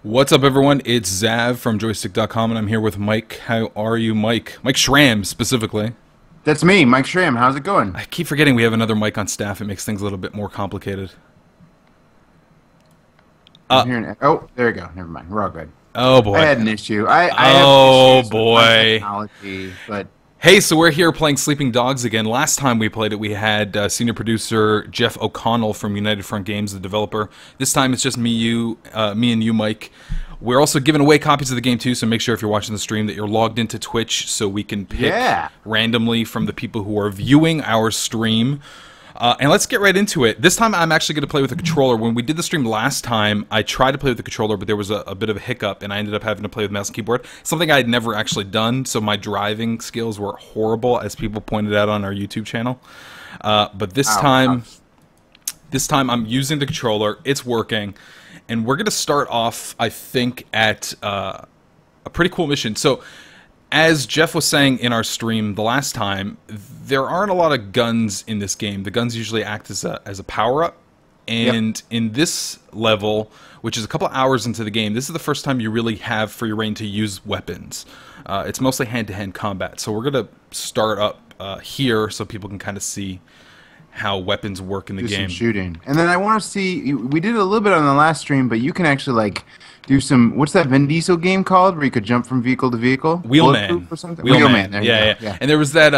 What's up, everyone? It's Zav from Joystiq.com, and I'm here with Mike. How are you, Mike? Mike Schramm, specifically. That's me, Mike Schramm. How's it going? I keep forgetting we have another Mike on staff. It makes things a little bit more complicated. I'm hearing. Oh, there you go. Never mind. We're all good. Oh, boy. I had an issue. I Oh, have issues with boy. my technology, but Hey, so we're here playing Sleeping Dogs again. Last time we played it, we had senior producer Jeff O'Connell from United Front Games, the developer. This time it's just me and you, Mike. We're also giving away copies of the game too, so make sure if you're watching the stream that you're logged into Twitch so we can pick randomly from the people who are viewing our stream. And let's get right into it. This time I'm actually going to play with a controller. When we did the stream last time, I tried to play with the controller, but there was a bit of a hiccup, and I ended up having to play with mouse and keyboard. Something I had never actually done, so my driving skills were horrible, as people pointed out on our YouTube channel. But this time I'm using the controller. It's working. And we're going to start off, I think, at a pretty cool mission. So, as Jeff was saying in our stream the last time, there aren't a lot of guns in this game. The guns usually act as a power-up. And in this level, which is a couple hours into the game, this is the first time you really have free reign to use weapons. It's mostly hand-to-hand combat. So we're going to start up here so people can kind of see how weapons work in the game. Some shooting. And then I want to see, we did a little bit on the last stream, but you can actually like do some, what's that Vin Diesel game called where you could jump from vehicle to vehicle? Wheelman. Or something? Wheelman. There Yeah. And there was that,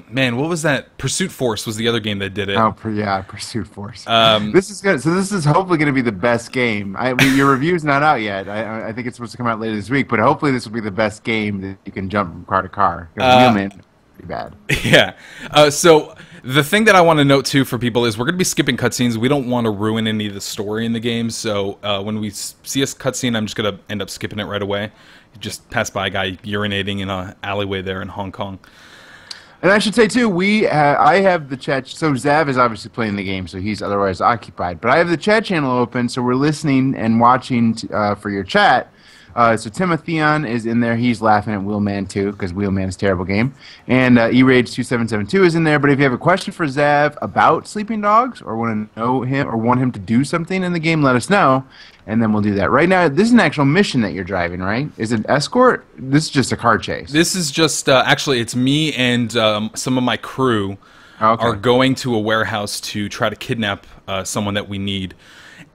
man, what was that? Pursuit Force was the other game that did it. Oh, yeah, Pursuit Force. This is good. So this is hopefully going to be the best game. Your review's not out yet. I think it's supposed to come out later this week, but hopefully this will be the best game that you can jump from car to car. Wheelman, pretty bad. Yeah. So the thing that I want to note too for people is we're going to be skipping cutscenes. We don't want to ruin any of the story in the game, so when we see a cutscene, I'm just going to end up skipping it right away. Just pass by a guy urinating in an alleyway there in Hong Kong. And I should say too, I have the chat. So Zav is obviously playing the game, so he's otherwise occupied. But I have the chat channel open, so we're listening and watching for your chat. So Timotheon is in there. He's laughing at Wheelman too, because Wheelman's a terrible game. And eRage2772 is in there. But if you have a question for Zav about Sleeping Dogs, or want to know him, or want him to do something in the game, let us know, and then we'll do that. Right now, this is an actual mission that you're driving, right? Is it escort? This is just a car chase. This is just actually it's me and some of my crew are going to a warehouse to try to kidnap someone that we need.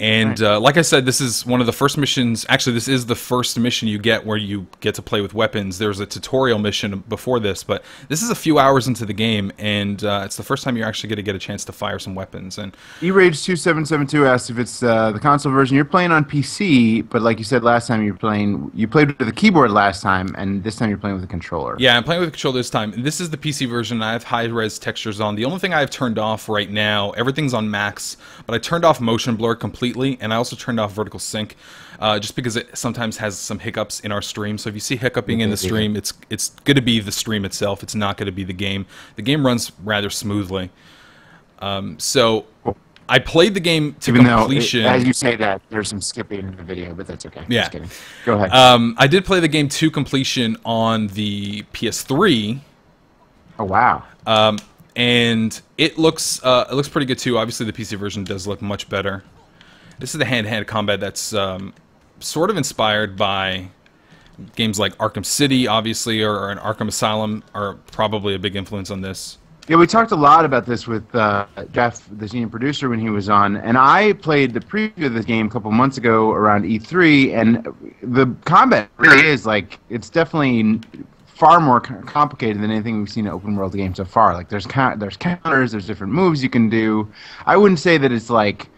And like I said, this is one of the first missions. Actually, this is the first mission you get where you get to play with weapons. There's a tutorial mission before this, but this is a few hours into the game, and it's the first time you're actually going to get a chance to fire some weapons. And eRage2772 asked if it's the console version. You're playing on PC, but like you said last time, you played with the keyboard last time, and this time you're playing with a controller. Yeah, I'm playing with a controller this time. This is the PC version. I have high-res textures on. The only thing I have turned off right now, everything's on max, but I turned off motion blur completely. And I also turned off vertical sync just because it sometimes has some hiccups in our stream. So if you see hiccuping in the stream, it's going to be the stream itself. It's not going to be the game. The game runs rather smoothly. So I played the game to completion. As you say that, there's some skipping in the video, but that's okay. Yeah. Just kidding. Go ahead. I did play the game to completion on the PS3. Oh, wow. And it looks pretty good too. Obviously, the PC version does look much better. This is the hand-to-hand combat that's sort of inspired by games like Arkham City, obviously, or an Arkham Asylum are probably a big influence on this. Yeah, we talked a lot about this with Jeff, the senior producer, when he was on, and I played the preview of this game a couple months ago around E3, and the combat really is, like, it's definitely far more complicated than anything we've seen in open world games so far. Like, there's counters, there's different moves you can do. I wouldn't say that it's like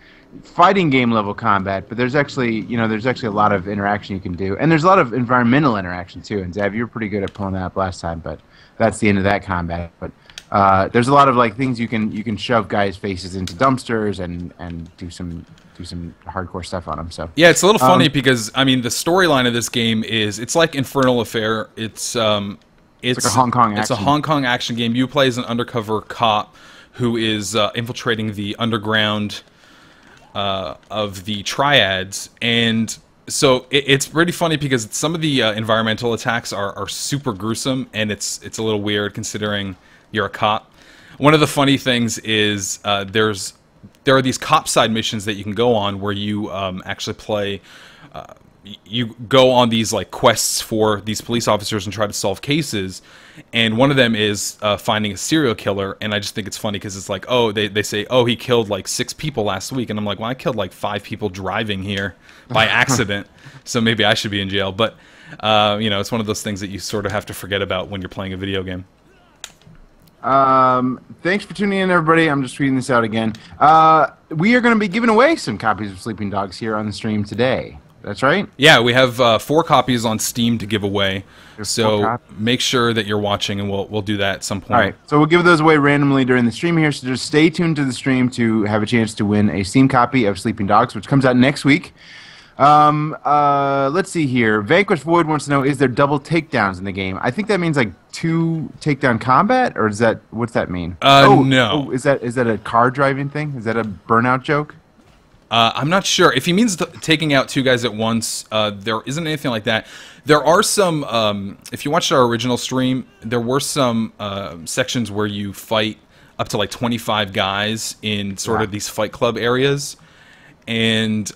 fighting game level combat, but there's actually a lot of interaction you can do, and there's a lot of environmental interaction too. And Zav, you were pretty good at pulling that up last time, but that's the end of that combat. But there's a lot of like things you can shove guys' faces into dumpsters and do some hardcore stuff on them. So yeah, it's a little funny because I mean the storyline of this game is it's like Infernal Affair. It's like a Hong Kong action. It's a Hong Kong action game. You play as an undercover cop who is infiltrating the underground of the triads, and so it's pretty funny because some of the environmental attacks are super gruesome, and it's a little weird considering you're a cop. One of the funny things is there are these cop side missions that you can go on where you actually play you go on these like quests for these police officers and try to solve cases, and one of them is finding a serial killer. And I just think it's funny because it's like, oh, they say, oh, he killed like 6 people last week, and I'm like, well, I killed like 5 people driving here by accident, so maybe I should be in jail. But you know, it's one of those things that you sort of have to forget about when you're playing a video game. Thanks for tuning in, everybody. I'm just tweeting this out again. We are going to be giving away some copies of Sleeping Dogs here on the stream today. That's right? Yeah, we have 4 copies on Steam to give away. So make sure that you're watching, and we'll do that at some point. All right. So we'll give those away randomly during the stream here. So just stay tuned to the stream to have a chance to win a Steam copy of Sleeping Dogs, which comes out next week. Let's see here. Vanquish Void wants to know, is there double takedowns in the game? I think that means like 2 takedown combat, or is that, what's that mean? No. Oh, is that a car driving thing? Is that a Burnout joke? I'm not sure. If he means taking out 2 guys at once, there isn't anything like that. There are some, if you watched our original stream, there were some sections where you fight up to like 25 guys in sort of these fight club areas. And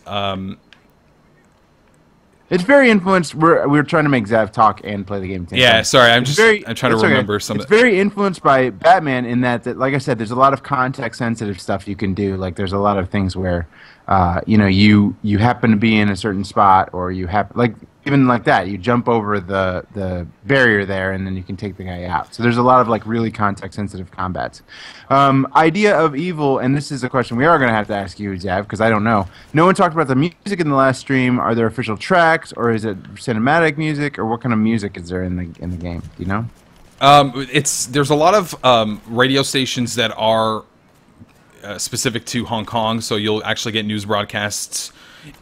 it's very influenced. We're trying to make Zav talk and play the game. Yeah, sorry. I'm trying to remember some. It's very influenced by Batman in that, like I said, there's a lot of context sensitive stuff you can do. Like there's a lot of things where, you know, you happen to be in a certain spot, or you happen, like even like that, you jump over the barrier there, and then you can take the guy out. So there's a lot of like really context sensitive combats. Idea of Evil, and this is a question we are going to have to ask you, Zav, because I don't know. No one talked about the music in the last stream. Are there official tracks, or is it cinematic music, or what kind of music is there in the game? Do you know? There's a lot of radio stations that are specific to Hong Kong, so you'll actually get news broadcasts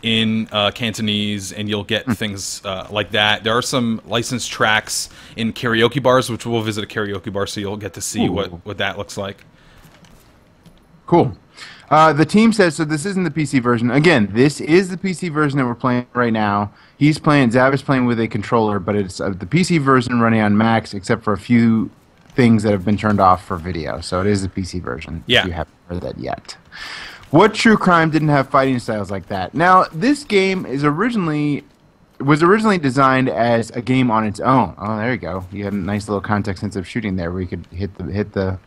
in Cantonese, and you'll get things like that. There are some licensed tracks in karaoke bars, which we'll visit a karaoke bar, so you'll get to see what that looks like. Cool. The team says, so this isn't the PC version. Again, this is the PC version that we're playing right now. Zav is playing with a controller, but it's the PC version running on Max, except for a few things that have been turned off for video. So it is the PC version. Yeah. If you haven't heard that yet. What true crime didn't have fighting styles like that? Now, this game was originally designed as a game on its own. Oh, there you go. You had a nice little context-sensitive shooting there, where you could hit the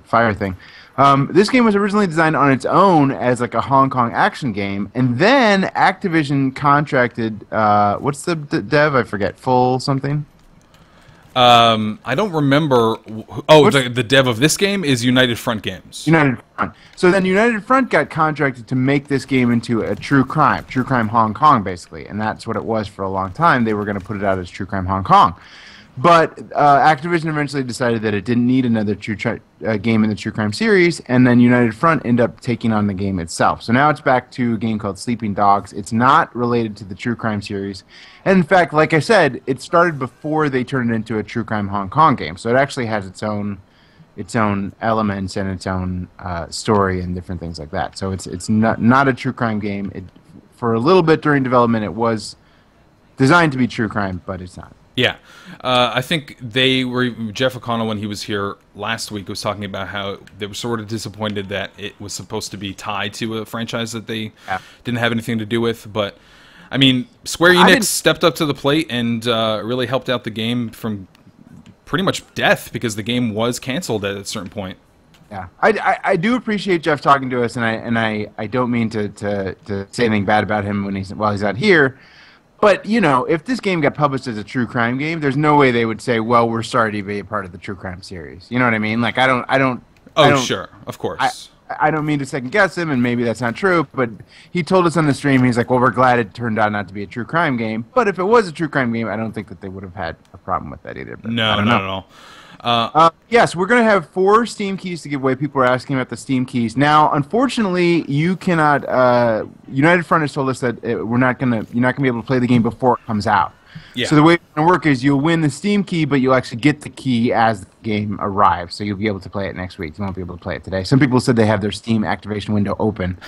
fire thing. This game was originally designed on its own as like a Hong Kong action game, and then Activision contracted. What's the dev? I forget. Full something. I don't remember. Oh, the dev of this game is United Front Games. United Front. So then United Front got contracted to make this game into a True Crime Hong Kong, basically, and that's what it was for a long time. They were going to put it out as True Crime Hong Kong. But Activision eventually decided that it didn't need another game in the True Crime series, and then United Front ended up taking on the game itself. So now it's back to a game called Sleeping Dogs. It's not related to the True Crime series. And in fact, like I said, it started before they turned it into a True Crime Hong Kong game. So it actually has its own elements and its own story and different things like that. So it's not a True Crime game. For a little bit during development, it was designed to be True Crime, but it's not. Yeah, I think Jeff O'Connell, when he was here last week, was talking about how they were sort of disappointed that it was supposed to be tied to a franchise that they didn't have anything to do with. But, I mean, Square Enix stepped up to the plate and really helped out the game from pretty much death, because the game was canceled at a certain point. Yeah, I do appreciate Jeff talking to us, and I don't mean to say anything bad about him while he's not here. But, you know, if this game got published as a True Crime game, there's no way they would say, well, we're sorry to be a part of the True Crime series. You know what I mean? Like, I don't. Sure, of course. I don't mean to second guess him, and maybe that's not true, but he told us on the stream, he's like, well, we're glad it turned out not to be a True Crime game. But if it was a True Crime game, I don't think that they would have had a problem with that either. But no, not at all. Yes, we're going to have 4 Steam keys to give away. People are asking about the Steam keys. Now, unfortunately, you cannot. United Front has told us that you're not going to be able to play the game before it comes out. Yeah. So the way it's going to work is you'll win the Steam key, but you'll actually get the key as the game arrives. So you'll be able to play it next week. You won't be able to play it today. Some people said they have their Steam activation window open.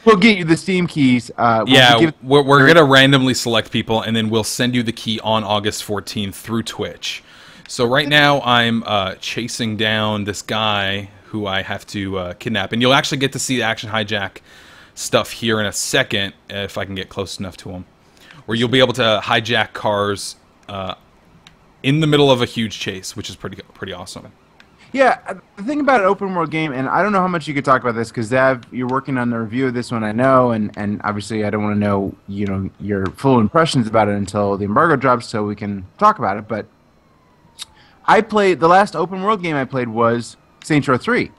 We'll get you the Steam keys. We're going to randomly select people, and then we'll send you the key on August 14th through Twitch. So right now I'm chasing down this guy who I have to kidnap. And you'll actually get to see the Action Hijack stuff here in a second, if I can get close enough to him. where you'll be able to hijack cars in the middle of a huge chase, which is pretty awesome. Yeah, the thing about an open world game, and I don't know how much you could talk about this because Dev, you're working on the review of this one, I know, and obviously I don't want to know your full impressions about it until the embargo drops, so we can talk about it. But the last open world game I played was Saints Row 3.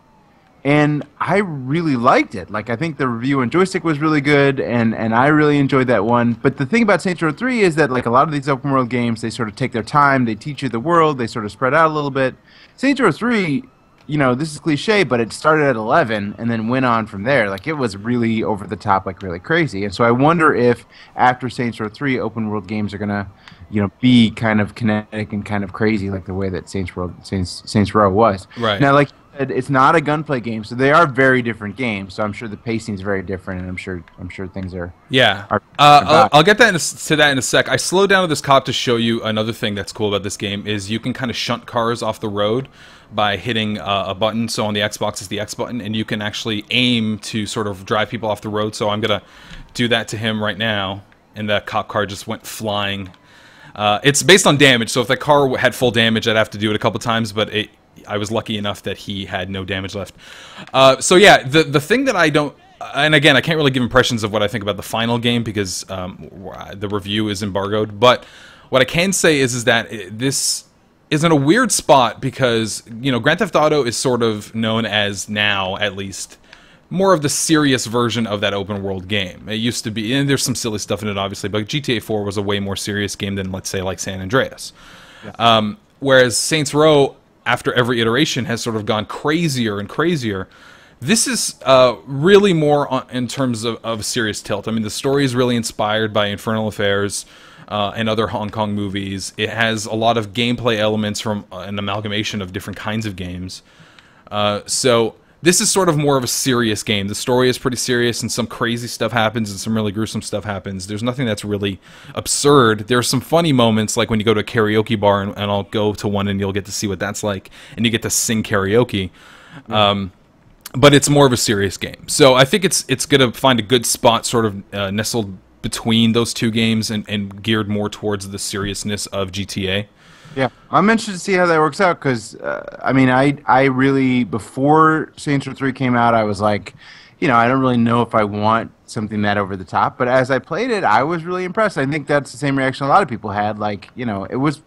And I really liked it. Like, I think the review on Joystiq was really good, and I really enjoyed that one. But the thing about Saints Row 3 is that, like, a lot of these open world games, they sort of take their time, they teach you the world, they sort of spread out a little bit. Saints Row 3, this is cliche, but it started at 11 and then went on from there. Like, it was really over the top, like, really crazy. And so I wonder if after Saints Row 3, open world games are going to, be kind of kinetic and kind of crazy like the way that Saints Row was. Right. Now, like, it's not a gunplay game, so they are very different games. So I'm sure the pacing is very different, and I'm sure things are. Yeah, I'll get to that in a sec. I slowed down to this cop to show you another thing that's cool about this game is you can kind of shunt cars off the road by hitting a button. So on the Xbox, it's the X button, and you can actually aim to sort of drive people off the road. So I'm gonna do that to him right now, and the cop car just went flying. It's based on damage, so if that car had full damage, I'd have to do it a couple times, but I was lucky enough that he had no damage left. So yeah, the thing that I don't... And again, I can't really give impressions of what I think about the final game because the review is embargoed, but what I can say is that this is in a weird spot because, Grand Theft Auto is sort of known as, now at least, more of the serious version of that open world game. It used to be, and there's some silly stuff in it obviously, but GTA 4 was a way more serious game than, let's say, like San Andreas. Yeah. Whereas Saints Row, after every iteration, has sort of gone crazier and crazier. This is really more in terms of a serious tilt. I mean, the story is really inspired by Infernal Affairs and other Hong Kong movies. It has a lot of gameplay elements from an amalgamation of different kinds of games. So this is sort of more of a serious game. The story is pretty serious, and some crazy stuff happens, and some really gruesome stuff happens. There's nothing that's really absurd. There are some funny moments, like when you go to a karaoke bar, and I'll go to one, and you'll get to see what that's like, and you get to sing karaoke. But it's more of a serious game. So I think it's going to find a good spot sort of nestled between those two games and geared more towards the seriousness of GTA. Yeah, I'm interested to see how that works out because, I mean, I really, before Saints Row 3 came out, I was like, I don't really know if I want something that over the top. But as I played it, I was really impressed. I think that's the same reaction a lot of people had. Like, it was,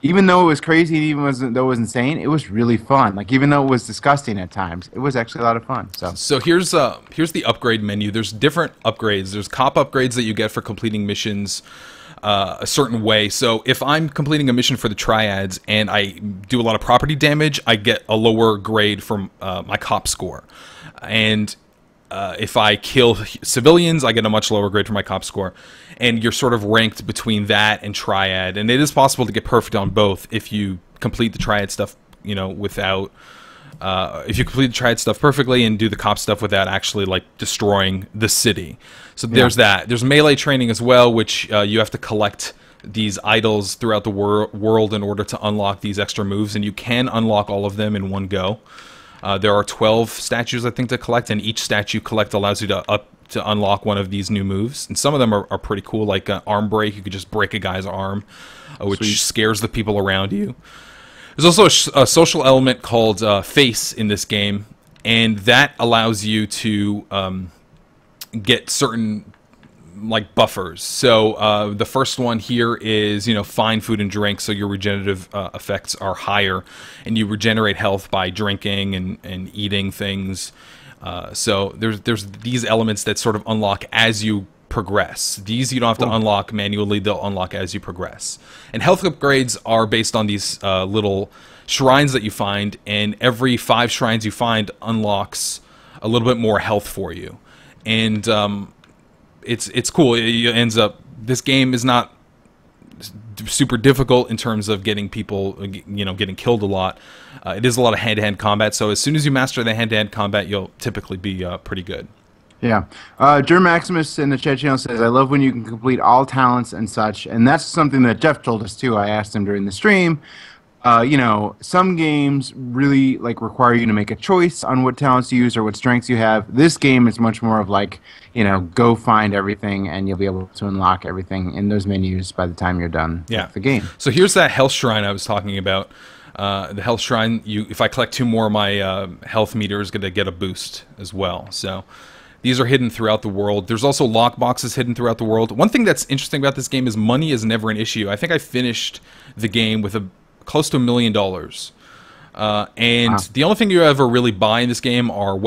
even though it was crazy, though it was insane, it was really fun. Like, even though it was disgusting at times, it was actually a lot of fun. So here's the upgrade menu. There's different upgrades. There's cop upgrades that you get for completing missions a certain way. So if I'm completing a mission for the triads and I do a lot of property damage, I get a lower grade from my cop score. And if I kill civilians, I get a much lower grade for my cop score. And you're sort of ranked between that and triad. And it is possible to get perfect on both if you complete the triad stuff, without... if you complete the triad stuff perfectly and do the cop stuff without actually, like, destroying the city. So there's that. There's melee training as well, which you have to collect these idols throughout the world in order to unlock these extra moves, and you can unlock all of them in one go. There are 12 statues, I think, to collect, and each statue you collect allows you to unlock one of these new moves. And some of them are pretty cool, like arm break. You could just break a guy's arm, which scares the people around you. There's also a social element called face in this game, and that allows you to get certain like buffers. So the first one here is fine food and drink, so your regenerative effects are higher, and you regenerate health by drinking and eating things. So there's these elements that sort of unlock as you progress. These you don't have to unlock manually, they'll unlock as you progress. And health upgrades are based on these little shrines that you find, and every 5 shrines you find unlocks a little bit more health for you. And it's cool. It ends up, this game is not super difficult in terms of getting people, getting killed a lot. It is a lot of hand-to-hand combat, so as soon as you master the hand-to-hand combat, you'll typically be pretty good. Yeah. Germ Maximus in the chat channel says, I love when you can complete all talents and such, and that's something that Jeff told us too. I asked him during the stream. you know, some games really like require you to make a choice on what talents to use or what strengths you have. This game is much more of like, you know, go find everything and you'll be able to unlock everything in those menus by the time you're done with the game. So here's that health shrine I was talking about. The health shrine, if I collect 2 more, my health meter is going to get a boost as well. So these are hidden throughout the world. There's also lock boxes hidden throughout the world. One thing that's interesting about this game is money is never an issue. I think I finished the game with close to $1 million. And wow. The only thing you ever really buy in this game are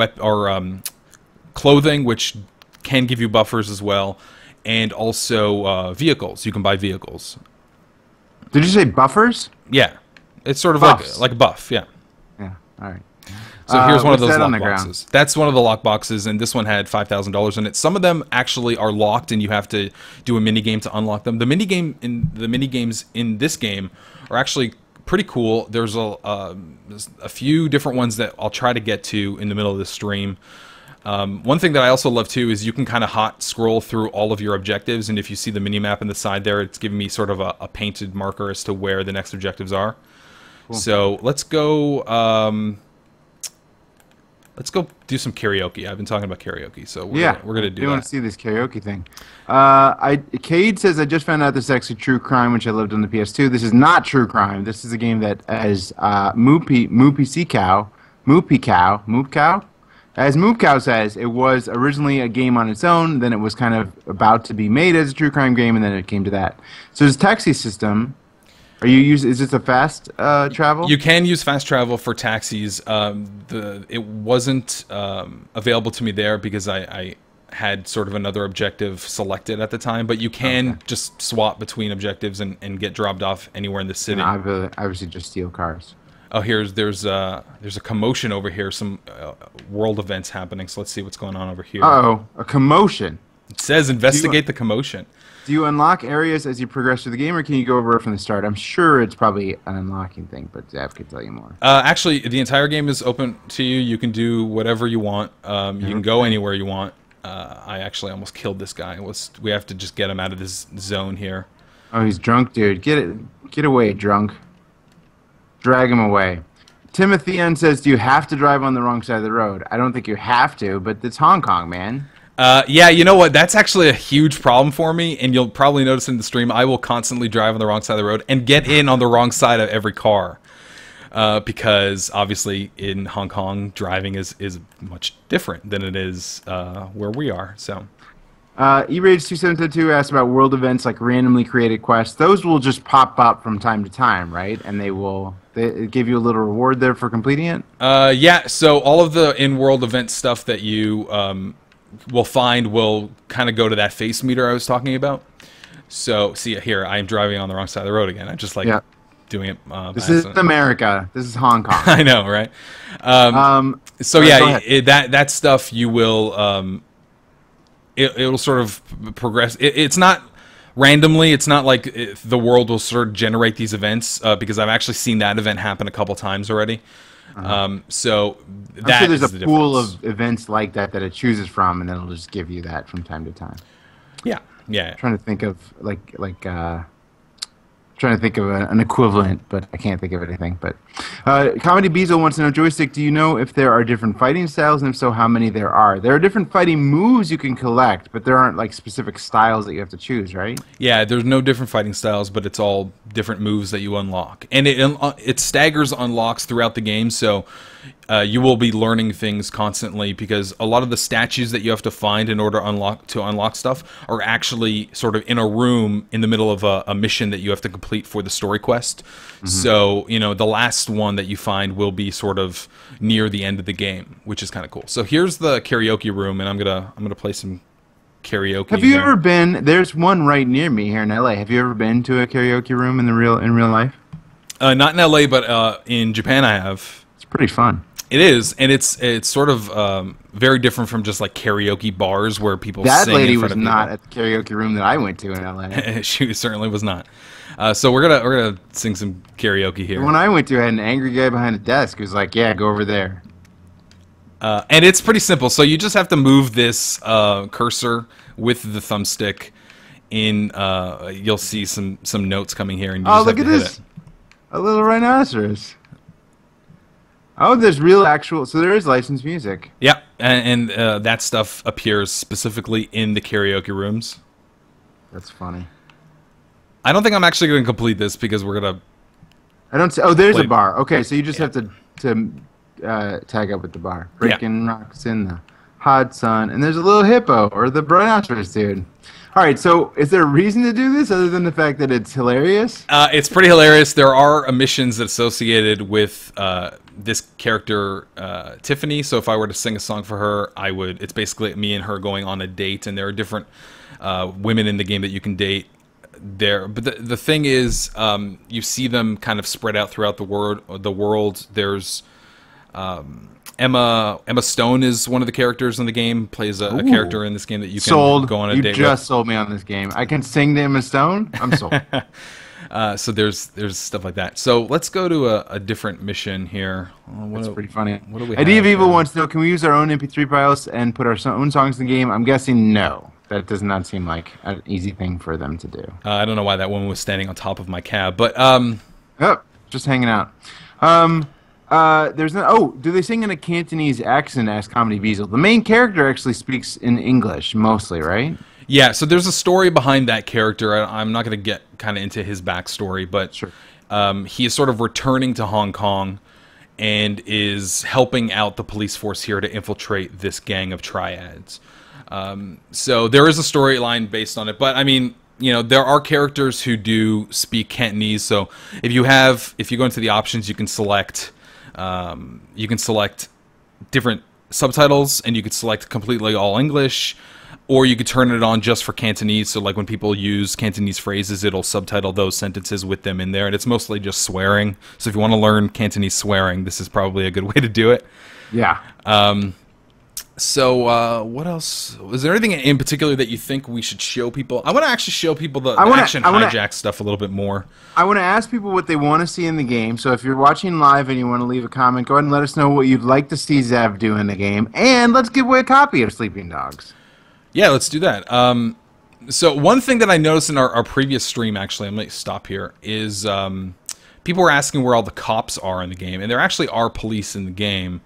clothing, which can give you buffers as well, and also vehicles. You can buy vehicles. Did you say buffers? Yeah. It's sort of like a buff, yeah. Yeah, all right. So here's one of those lock boxes. That's one of the lock boxes, and this one had $5,000 in it. Some of them actually are locked, and you have to do a mini game to unlock them. The mini games in this game are actually pretty cool. There's a few different ones that I'll try to get to in the middle of the stream. One thing that I also love too is you can kind of hot scroll through all of your objectives, and if you see the mini map in the side there, it's giving me sort of a painted marker as to where the next objectives are. Cool. So let's go do some karaoke. I've been talking about karaoke, so we're gonna do that. I want to see this karaoke thing. Cade says, I just found out this is actually True Crime, which I lived on the PS2. This is not True Crime. This is a game that as Moopy Cow. As Moop Cow says, it was originally a game on its own, then it was kind of about to be made as a true crime game, and then it came to that. So this taxi system, is this a fast travel? You can use fast travel for taxis. It wasn't available to me there because I had sort of another objective selected at the time, but you can just swap between objectives and get dropped off anywhere in the city. And obviously just steal cars. Oh, there's a commotion over here. Some world events happening. So let's see what's going on over here. Uh-oh, a commotion. It says investigate the commotion. Do you unlock areas as you progress through the game, or can you go over it from the start? I'm sure it's probably an unlocking thing, but Zap could tell you more. Actually, the entire game is open to you. You can do whatever you want. You can go anywhere you want. I actually almost killed this guy. We have to just get him out of this zone here. Oh, he's drunk, dude. Get away, drunk. Drag him away. Timothy N says, do you have to drive on the wrong side of the road? I don't think you have to, but it's Hong Kong, man. Yeah, you know what? That's actually a huge problem for me, and you'll probably notice in the stream, I will constantly drive on the wrong side of the road and get in on the wrong side of every car. Because, obviously, in Hong Kong, driving is much different than it is where we are, so... E-Rage2722 asked about world events like randomly created quests. Those will just pop up from time to time, right? And they give you a little reward there for completing it? Yeah, so all of the in-world event stuff that you will find will kind of go to that face meter I was talking about. So, see here, I am driving on the wrong side of the road again. I just like doing it. This isn't America. This is Hong Kong. I know, right? So yeah, that stuff you will... It'll sort of progress. It's not randomly. It's not like the world will sort of generate these events because I've actually seen that event happen a couple times already. So I'm sure there's a pool of events like that it chooses from, and then it'll just give you that from time to time. Yeah, yeah. I'm trying to think of an equivalent, but I can't think of anything. But Comedy Beazle wants to know, Joystiq, do you know if there are different fighting styles, and if so, how many there are? There are different fighting moves you can collect, but there aren't like specific styles that you have to choose, right? Yeah, there's no different fighting styles, but it's all different moves that you unlock, and it staggers unlocks throughout the game. So you will be learning things constantly because a lot of the statues that you have to find in order to unlock stuff are actually sort of in a room in the middle of a mission that you have to complete for the story quest. So, you know, the last one that you find will be sort of near the end of the game, which is kind of cool. So here's the karaoke room, and I'm gonna play some karaoke. Have you ever been? There's one right near me here in LA. Have you ever been to a karaoke room in real life? Not in LA, but in Japan I have. It's pretty fun. It is, and it's sort of very different from just like karaoke bars where people sing in front of people. That lady was not at the karaoke room that I went to in LA. She certainly was not. So we're gonna sing some karaoke here. When I went to, I had an angry guy behind a desk who was like, "Yeah, go over there." And it's pretty simple. So you just have to move this cursor with the thumbstick. You'll see some notes coming here, and you just look have at to this! hit it. A little rhinoceros. Oh, there's real actual. So there is licensed music. Yeah, and that stuff appears specifically in the karaoke rooms. That's funny. I don't think I'm actually going to complete this because we're gonna. I don't see. Oh, there's play, a bar. Okay, so you just yeah. have to tag up with the bar. Breaking rocks in the hot sun, and there's a little hippo or the rhinoceros dude. All right, so is there a reason to do this other than the fact that it's hilarious? It's pretty hilarious. There are missions associated with this character, Tiffany. So if I were to sing a song for her, I would. It's basically me and her going on a date, and there are different women in the game that you can date there. But the thing is, you see them kind of spread out throughout the world. There's Emma Stone is one of the characters in the game. Plays a character in this game that you can go on a date with. You just sold me on this game. I can sing to Emma Stone. I'm sold. So there's stuff like that. So let's go to a different mission here. That's pretty funny. What do we Idea have of Evil here? wants to know, can we use our own MP3 files and put our own songs in the game? I'm guessing no. That does not seem like an easy thing for them to do. I don't know why that woman was standing on top of my cab, but Oh, just hanging out. There's no. Oh, do they sing in a Cantonese accent? Asked Comedy Beazle. The main character actually speaks in English mostly, right? yeah. So there's a story behind that character. I'm not going to get kind of into his backstory, but Sure. he is sort of returning to Hong Kong and is helping out the police force here to infiltrate this gang of triads. So there is a storyline based on it, but I mean, you know, there are characters who do speak Cantonese. So if you go into the options, you can select different subtitles, and you could select completely all English, or you could turn it on just for Cantonese. So like when people use Cantonese phrases, it'll subtitle those sentences with them in there, and it's mostly just swearing. So if you want to learn Cantonese swearing, this is probably a good way to do it. Yeah. So what else? Is there anything in particular that you think we should show people? I want to actually show people the action hijack stuff a little bit more. I want to ask people what they want to see in the game. So if you're watching live and you want to leave a comment, go ahead and let us know what you'd like to see Zev do in the game. And let's give away a copy of Sleeping Dogs. Yeah, let's do that. So one thing that I noticed in our previous stream, actually, I'm going to stop here, is people were asking where all the cops are in the game. And there actually are police in the game.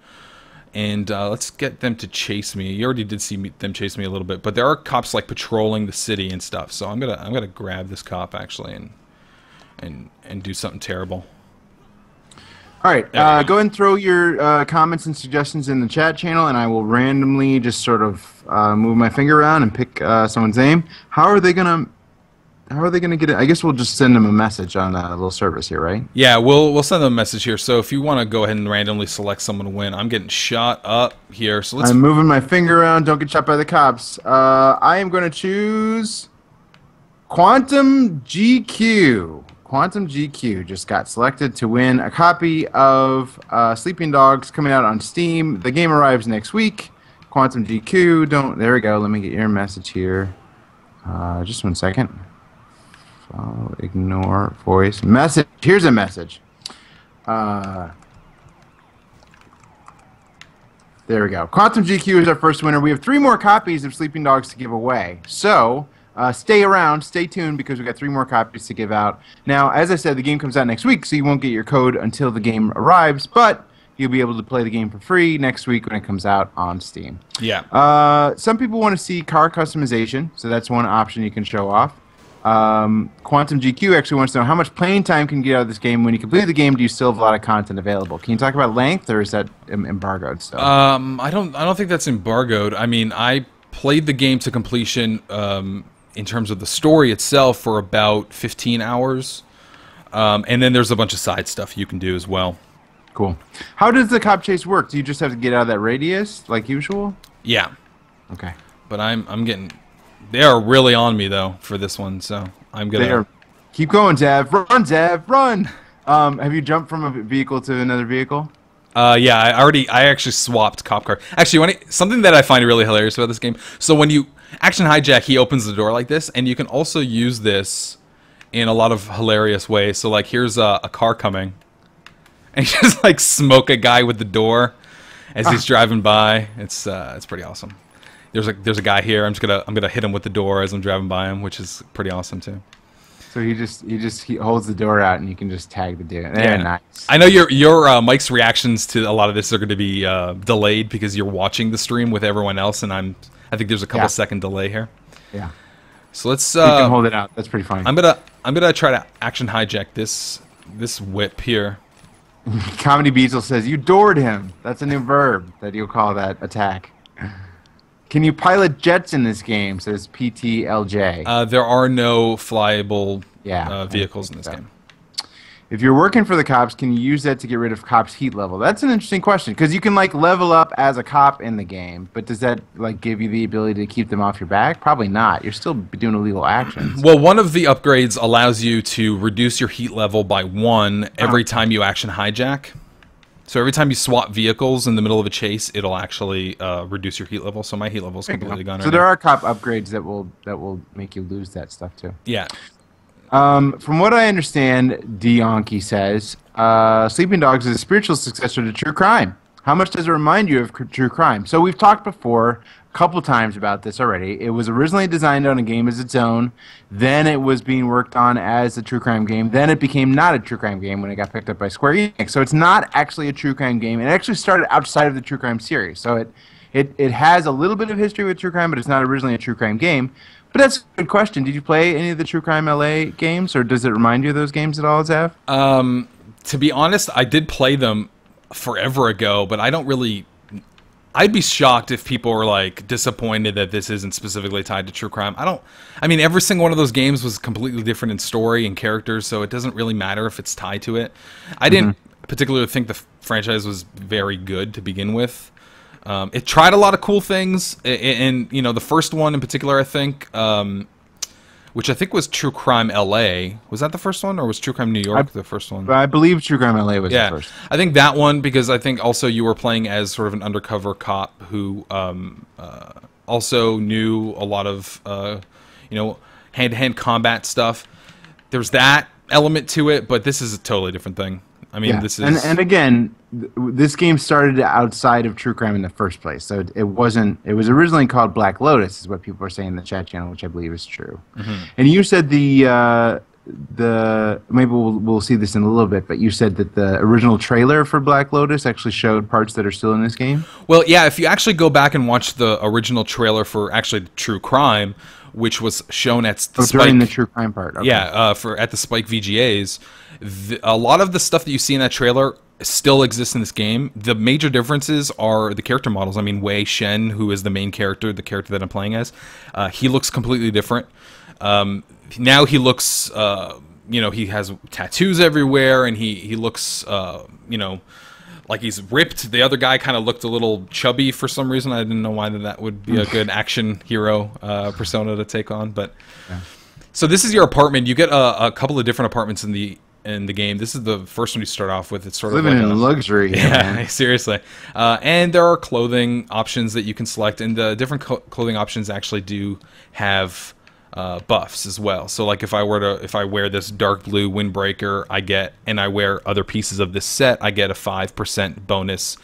And let's get them to chase me. You already did see them chase me a little bit, but there are cops like patrolling the city and stuff. So I'm gonna grab this cop actually and do something terrible. All right, go ahead and throw your comments and suggestions in the chat channel, and I will randomly just sort of move my finger around and pick someone's name. How are they gonna get it? I guess we'll just send them a message on a little service here, right? Yeah, we'll send them a message here. So if you want to go ahead and randomly select someone to win, I'm getting shot up here. So I'm moving my finger around. Don't get shot by the cops. I am going to choose Quantum GQ. Quantum GQ just got selected to win a copy of Sleeping Dogs coming out on Steam. The game arrives next week. Quantum GQ. There we go. Let me get your message here. Just 1 second. Follow, ignore, voice, message. Here's a message. There we go. Quantum GQ is our first winner. We have 3 more copies of Sleeping Dogs to give away. So stay around, stay tuned, because we got 3 more copies to give out. Now, as I said, the game comes out next week, so you won't get your code until the game arrives, but you'll be able to play the game for free next week when it comes out on Steam. Yeah. Some people want to see car customization, so that's one option you can show off. Quantum GQ actually wants to know how much playing time can you get out of this game. When you complete the game, do you still have a lot of content available? Can you talk about length, or is that embargoed stuff? I don't think that's embargoed. I mean, I played the game to completion in terms of the story itself for about 15 hours, and then there's a bunch of side stuff you can do as well. Cool. How does the cop chase work? Do you just have to get out of that radius like usual? Yeah. Okay. But I'm getting. They are really on me though for this one, so I'm gonna. Keep going, Zav. Run, Zav. Run. Have you jumped from a vehicle to another vehicle? Yeah, I actually swapped cop car. Actually, something that I find really hilarious about this game. So when you action hijack, he opens the door like this, and you can also use this in a lot of hilarious ways. So like, here's a car coming, and you just like smoke a guy with the door as he's driving by. It's pretty awesome. There's a guy here. I'm gonna hit him with the door as I'm driving by him, which is pretty awesome too. So he holds the door out, and you can just tag the dude. They're nice. I know your Mike's reactions to a lot of this are going to be delayed because you're watching the stream with everyone else, and I think there's a couple second delay here. Yeah. So let's. You can hold it out. That's pretty funny. I'm gonna try to action hijack this whip here. Comedy Beezel says you doored him. That's a new verb that you'll call that attack. Can you pilot jets in this game? Says PTLJ. There are no flyable vehicles in this game. If you're working for the cops, can you use that to get rid of cops' heat level? That's an interesting question because you can like level up as a cop in the game, but does that like give you the ability to keep them off your back? Probably not. You're still doing illegal actions. Well, one of the upgrades allows you to reduce your heat level by 1 every time you action hijack. So every time you swap vehicles in the middle of a chase, it'll actually reduce your heat level. So my heat level is completely gone. So there are cop upgrades that will make you lose that stuff too. Yeah. From what I understand, Dionki says, Sleeping Dogs is a spiritual successor to True Crime. How much does it remind you of True Crime? So we've talked before a couple times about this already. It was originally designed on a game as its own. Then it was being worked on as a True Crime game. Then it became not a True Crime game when it got picked up by Square Enix. So it's not actually a True Crime game. It actually started outside of the True Crime series. So it has a little bit of history with True Crime, but it's not originally a True Crime game. But that's a good question. Did you play any of the True Crime LA games, or does it remind you of those games at all, Zav? To be honest, I did play them forever ago, but I don't really... I'd be shocked if people were like disappointed that this isn't specifically tied to True Crime. I mean, every single one of those games was completely different in story and characters, so it doesn't really matter if it's tied to it. I didn't particularly think the franchise was very good to begin with. It tried a lot of cool things, and you know, the first one in particular, I think, which I think was True Crime LA. Was that the first one, or was True Crime New York the first one? I believe True Crime LA was the first. I think that one, because I think also you were playing as sort of an undercover cop who also knew a lot of you know, hand-to-hand combat stuff. There's that element to it, but this is a totally different thing. I mean, this is... And again, this game started outside of True Crime in the first place. So it wasn't... It was originally called Black Lotus, is what people are saying in the chat channel, which I believe is true. And you said the maybe we'll see this in a little bit, but you said that the original trailer for Black Lotus actually showed parts that are still in this game? Well, yeah, if you actually go back and watch the original trailer for actually True Crime, which was shown at the Spike... during the True Crime part. Okay. Yeah, at the Spike VGAs, a lot of the stuff that you see in that trailer still exists in this game. The major differences are the character models. I mean, Wei Shen, who is the main character, the character that I'm playing as, he looks completely different. Now he looks, you know, he has tattoos everywhere, and he looks, you know, like he's ripped. The other guy kind of looked a little chubby for some reason. I didn't know why that would be a good action hero persona to take on. But so this is your apartment. You get a couple of different apartments in the game. This is the first one you start off with. It's sort of living like in luxury. Yeah, man. Seriously. And there are clothing options that you can select, and the different clothing options actually do have buffs as well. So like if I wear this dark blue windbreaker, and I wear other pieces of this set, I get a 5% bonus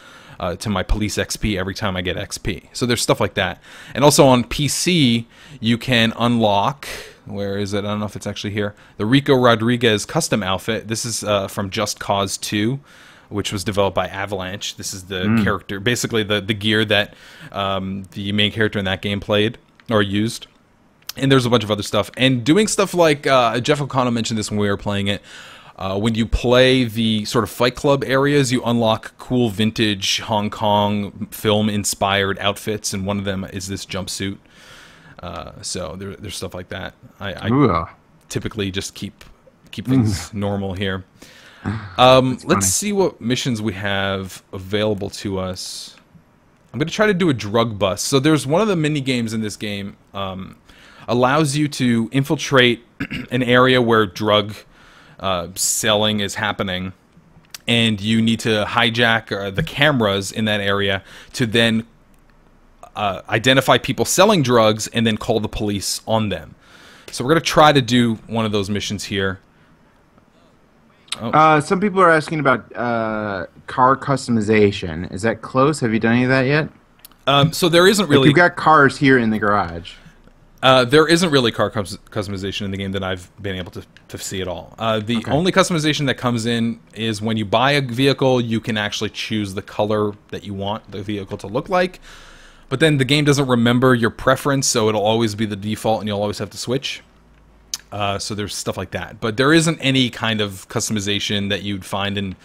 to my police XP every time I get XP. So there's stuff like that. And also on PC, you can unlock, where is it? I don't know if it's actually here, the Rico Rodriguez custom outfit. This is from Just Cause 2, which was developed by Avalanche. This is the character, basically the gear that the main character in that game played or used. And there's a bunch of other stuff. And doing stuff like, Jeff O'Connell mentioned this when we were playing it, when you play the sort of Fight Club areas, you unlock cool vintage Hong Kong film-inspired outfits, and one of them is this jumpsuit. So there's stuff like that. I typically just keep things normal here. Let's see what missions we have available to us. I'm going to try to do a drug bust. So there's one of the mini games in this game allows you to infiltrate an area where drug selling is happening, and you need to hijack the cameras in that area to then identify people selling drugs and then call the police on them. So we're going to try to do one of those missions here. Some people are asking about car customization. Is that close? Have you done any of that yet? So there isn't really... You've got cars here in the garage. There isn't really car customization in the game that I've been able to see at all. The only customization that comes in is when you buy a vehicle, you can actually choose the color that you want the vehicle to look like. But then the game doesn't remember your preference, so it'll always be the default, and you'll always have to switch. So there's stuff like that. But there isn't any kind of customization that you'd find in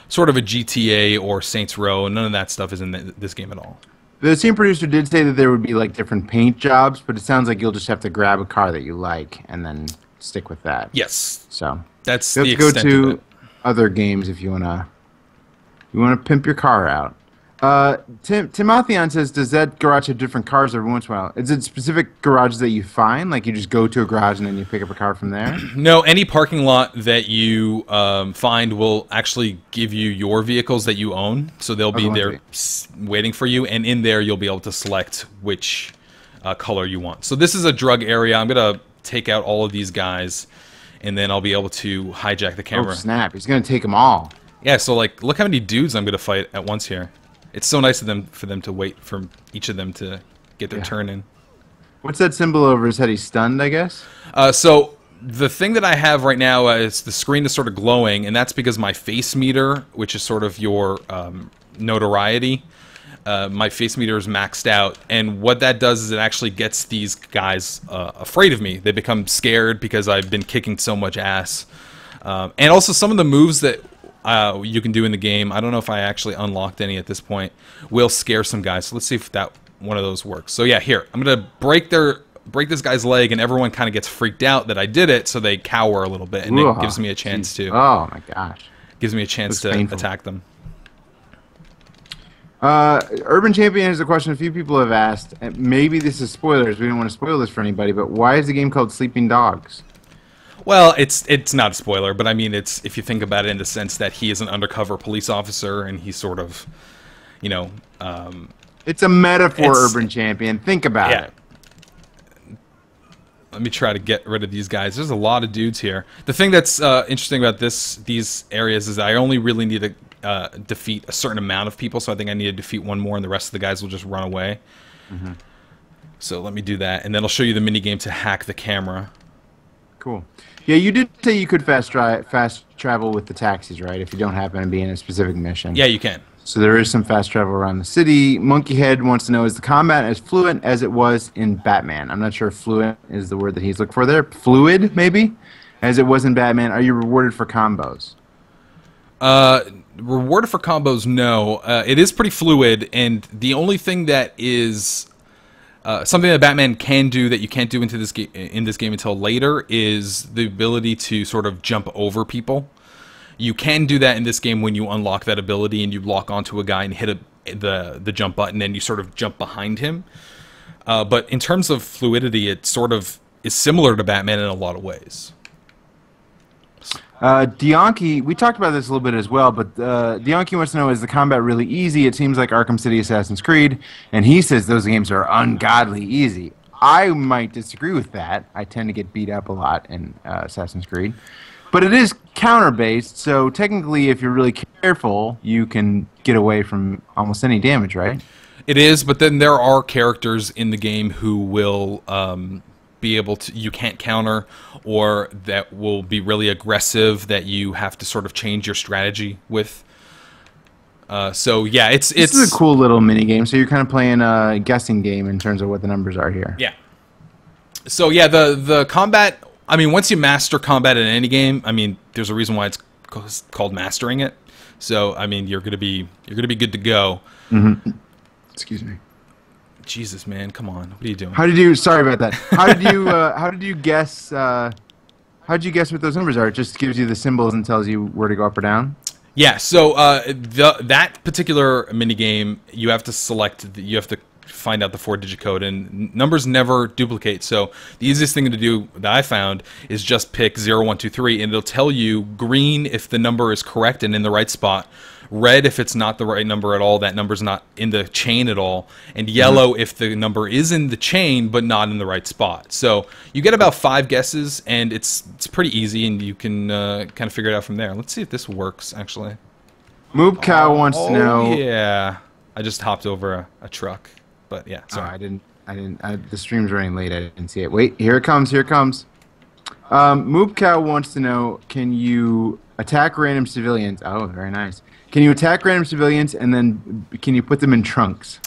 sort of a GTA or Saints Row. None of that stuff is in this game at all. The scene producer did say that there would be like different paint jobs, but it sounds like you'll just have to grab a car that you like and then stick with that. Yes. So that's you the have to extent go of to it. other games if you wanna pimp your car out. Timotheon says, does that garage have different cars every once in a while? Is it specific garages that you find? Like you just go to a garage and then you pick up a car from there? No, any parking lot that you find will actually give you your vehicles that you own. So they'll be there waiting for you, and in there you'll be able to select which color you want. So this is a drug area. I'm going to take out all of these guys, and then I'll be able to hijack the camera. Oh, snap. He's going to take them all. Yeah, so like, look how many dudes I'm going to fight at once here. It's so nice of them for them to wait for each of them to get their turn in. What's that symbol over his head? He's stunned, I guess? So the thing that I have right now is the screen is sort of glowing, and that's because my face meter, which is sort of your notoriety, my face meter is maxed out. And what that does is it actually gets these guys afraid of me. They become scared because I've been kicking so much ass. And also some of the moves that you can do in the game, I don't know if I actually unlocked any at this point, will scare some guys. So let's see if that one of those works. So yeah, here, I'm going to break this guy's leg, and everyone kind of gets freaked out that I did it, so they cower a little bit, and it gives me a chance to... Oh my gosh. Gives me a chance to attack them. Urban Champion has a question a few people have asked, and maybe this is spoilers, we don't want to spoil this for anybody, but why is the game called Sleeping Dogs? Well, it's not a spoiler, but I mean, it's if you think about it in the sense that he is an undercover police officer, and he's sort of, you know... it's a metaphor, Urban Champion. Think about it. Let me try to get rid of these guys. There's a lot of dudes here. The thing that's interesting about these areas is that I only really need to defeat a certain amount of people, so I think I need to defeat one more, and the rest of the guys will just run away. So let me do that, and then I'll show you the minigame to hack the camera. Cool. Yeah, you did say you could fast travel with the taxis, right? If you don't happen to be in a specific mission. Yeah, you can. So there is some fast travel around the city. Monkeyhead wants to know, is the combat as fluent as it was in Batman? I'm not sure if fluent is the word that he's looking for there. Fluid, maybe? As it was in Batman. Are you rewarded for combos? Rewarded for combos, no. It is pretty fluid, and the only thing that is... something that Batman can do that you can't do in this game until later is the ability to sort of jump over people. You can do that in this game when you unlock that ability and you lock onto a guy and hit the jump button and you sort of jump behind him. But in terms of fluidity, it sort of is similar to Batman in a lot of ways. Dianki, we talked about this a little bit as well, but Dianki wants to know, is the combat really easy? It seems like Arkham City Assassin's Creed, and he says those games are ungodly easy. I might disagree with that. I tend to get beat up a lot in Assassin's Creed. But it is counter-based, so technically if you're really careful, you can get away from almost any damage, right? It is, but then there are characters in the game who will... be able to, you can't counter, or that will be really aggressive that you have to sort of change your strategy with. So yeah, this is a cool little mini game. So you're kind of playing a guessing game in terms of what the numbers are here. Yeah. So yeah, the combat. I mean, once you master combat in any game, I mean, there's a reason why it's called mastering it. So I mean, you're gonna be good to go. Excuse me. Jesus, man, come on! What are you doing? How did you? Sorry about that. How did you guess? How did you guess what those numbers are? It just gives you the symbols and tells you where to go up or down. Yeah. So that particular minigame, you have to select. You have to find out the 4-digit code, and numbers never duplicate. So the easiest thing to do that I found is just pick 0, 1, 2, 3, and it'll tell you green if the number is correct and in the right spot. Red if it's not the right number at all, that number's not in the chain at all, and yellow if the number is in the chain but not in the right spot. So you get about 5 guesses, and it's pretty easy, and you can kind of figure it out from there. Let's see if this works, actually. Moob Cow wants to know... yeah. I just hopped over a truck, but yeah, sorry. I didn't I didn't. The stream's running late. I didn't see it. Wait, here it comes. Here it comes. Moob Cow wants to know: can you attack random civilians? Oh, very nice. Can you attack random civilians and then can you put them in trunks?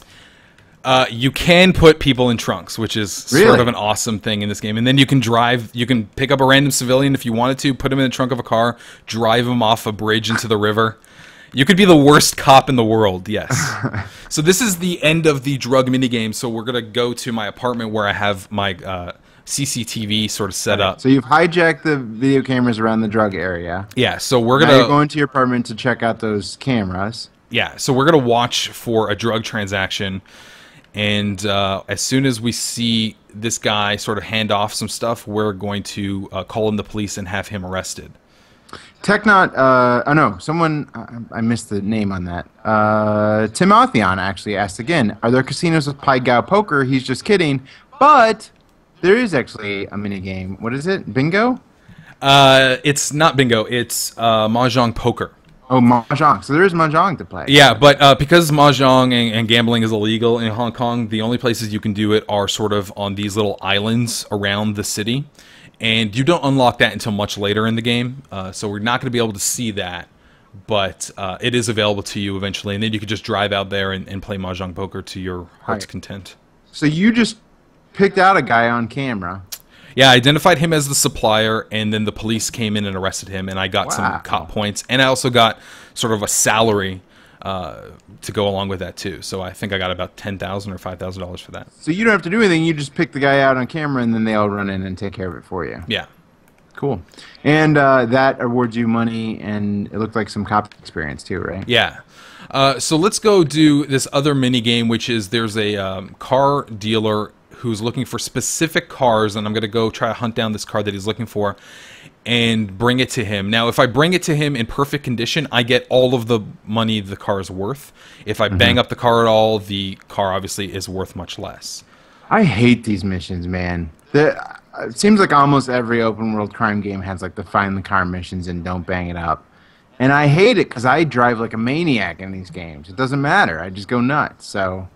You can put people in trunks, which is sort Really? of an awesome thing in this game. And then you can drive. You can pick up a random civilian if you wanted to, put him in the trunk of a car, drive him off a bridge into the river. You could be the worst cop in the world, yes. So this is the end of the drug minigame, so we're going to go to my apartment where I have my CCTV sort of set up. So you've hijacked the video cameras around the drug area. Yeah, so we're Now going you're to... going to your apartment to check out those cameras. Yeah, so we're going to watch for a drug transaction, and as soon as we see this guy sort of hand off some stuff, we're going to call in the police and have him arrested. Technot, oh no, someone, I missed the name on that. Timotheon actually asked again, are there casinos with Pai Gow poker? He's just kidding, but there is actually a mini game. What is it? Bingo? It's not bingo, it's Mahjong poker. Oh, Mahjong. So there is Mahjong to play. Yeah, but because Mahjong and gambling is illegal in Hong Kong, the only places you can do it are sort of on these little islands around the city. And you don't unlock that until much later in the game, so we're not going to be able to see that, but it is available to you eventually, and then you can just drive out there and play Mahjong poker to your heart's content. So you just picked out a guy on camera. Yeah, I identified him as the supplier, and then the police came in and arrested him, and I got some cop points, and I also got sort of a salary to go along with that too. So I think I got about $10,000 or $5,000 for that. So you don't have to do anything. You just pick the guy out on camera, and then they all run in and take care of it for you. Yeah. Cool. And that awards you money, and it looked like some cop experience too, right? Yeah. So let's go do this other mini game, which is there's a car dealer who's looking for specific cars, and I'm going to go try to hunt down this car that he's looking for and bring it to him. Now, if I bring it to him in perfect condition, I get all of the money the car is worth. If I bang up the car at all, the car obviously is worth much less. I hate these missions, man. It seems like almost every open world crime game has like the find the car missions and don't bang it up. And I hate it because I drive like a maniac in these games. It doesn't matter. I just go nuts. So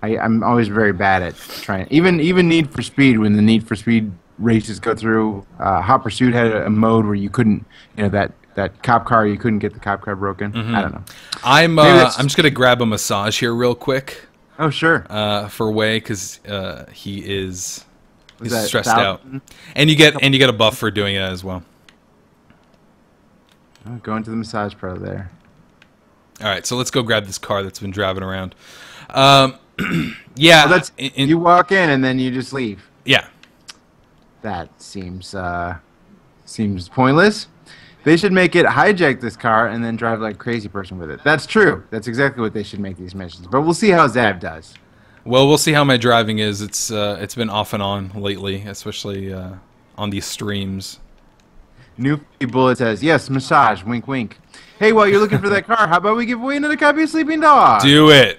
I'm always very bad at trying. Even Need for Speed, when the Need for Speed races go through, Hot Pursuit had a mode where you couldn't, that cop car, you couldn't get the cop car broken. I don't know. I'm just gonna grab a massage here real quick. Oh sure. For Wei, because he's stressed 1,000? out, and you get a buff for doing it as well. Oh, going to the massage parlor there. All right, so let's go grab this car that's been driving around. Yeah, Well, you walk in and then you just leave. Yeah. That seems pointless. They should make it hijack this car and then drive like a crazy person with it. That's true. That's exactly what they should make these missions. But we'll see how Zav does. Well, we'll see how my driving is. It's been off and on lately, especially on these streams. New Bullet says, yes, massage, wink, wink. Hey, while you're looking for that car, how about we give away another copy of Sleeping Dogs? Do it.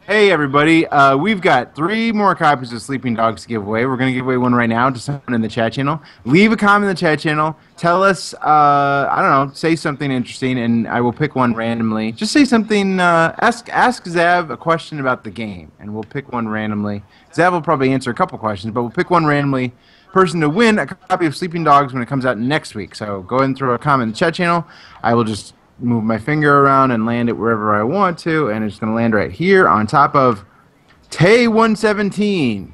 Hey, everybody. We've got 3 more copies of Sleeping Dogs to give away. We're going to give away one right now to someone in the chat channel. Leave a comment in the chat channel. Tell us, I don't know, say something interesting, and I will pick one randomly. Just say something, ask Zav a question about the game, and we'll pick one randomly. Zav will probably answer a couple questions, but we'll pick one randomly person to win a copy of Sleeping Dogs when it comes out next week. So go ahead and throw a comment in the chat channel. I will just move my finger around and land it wherever I want to, and it's going to land right here on top of TAE 117.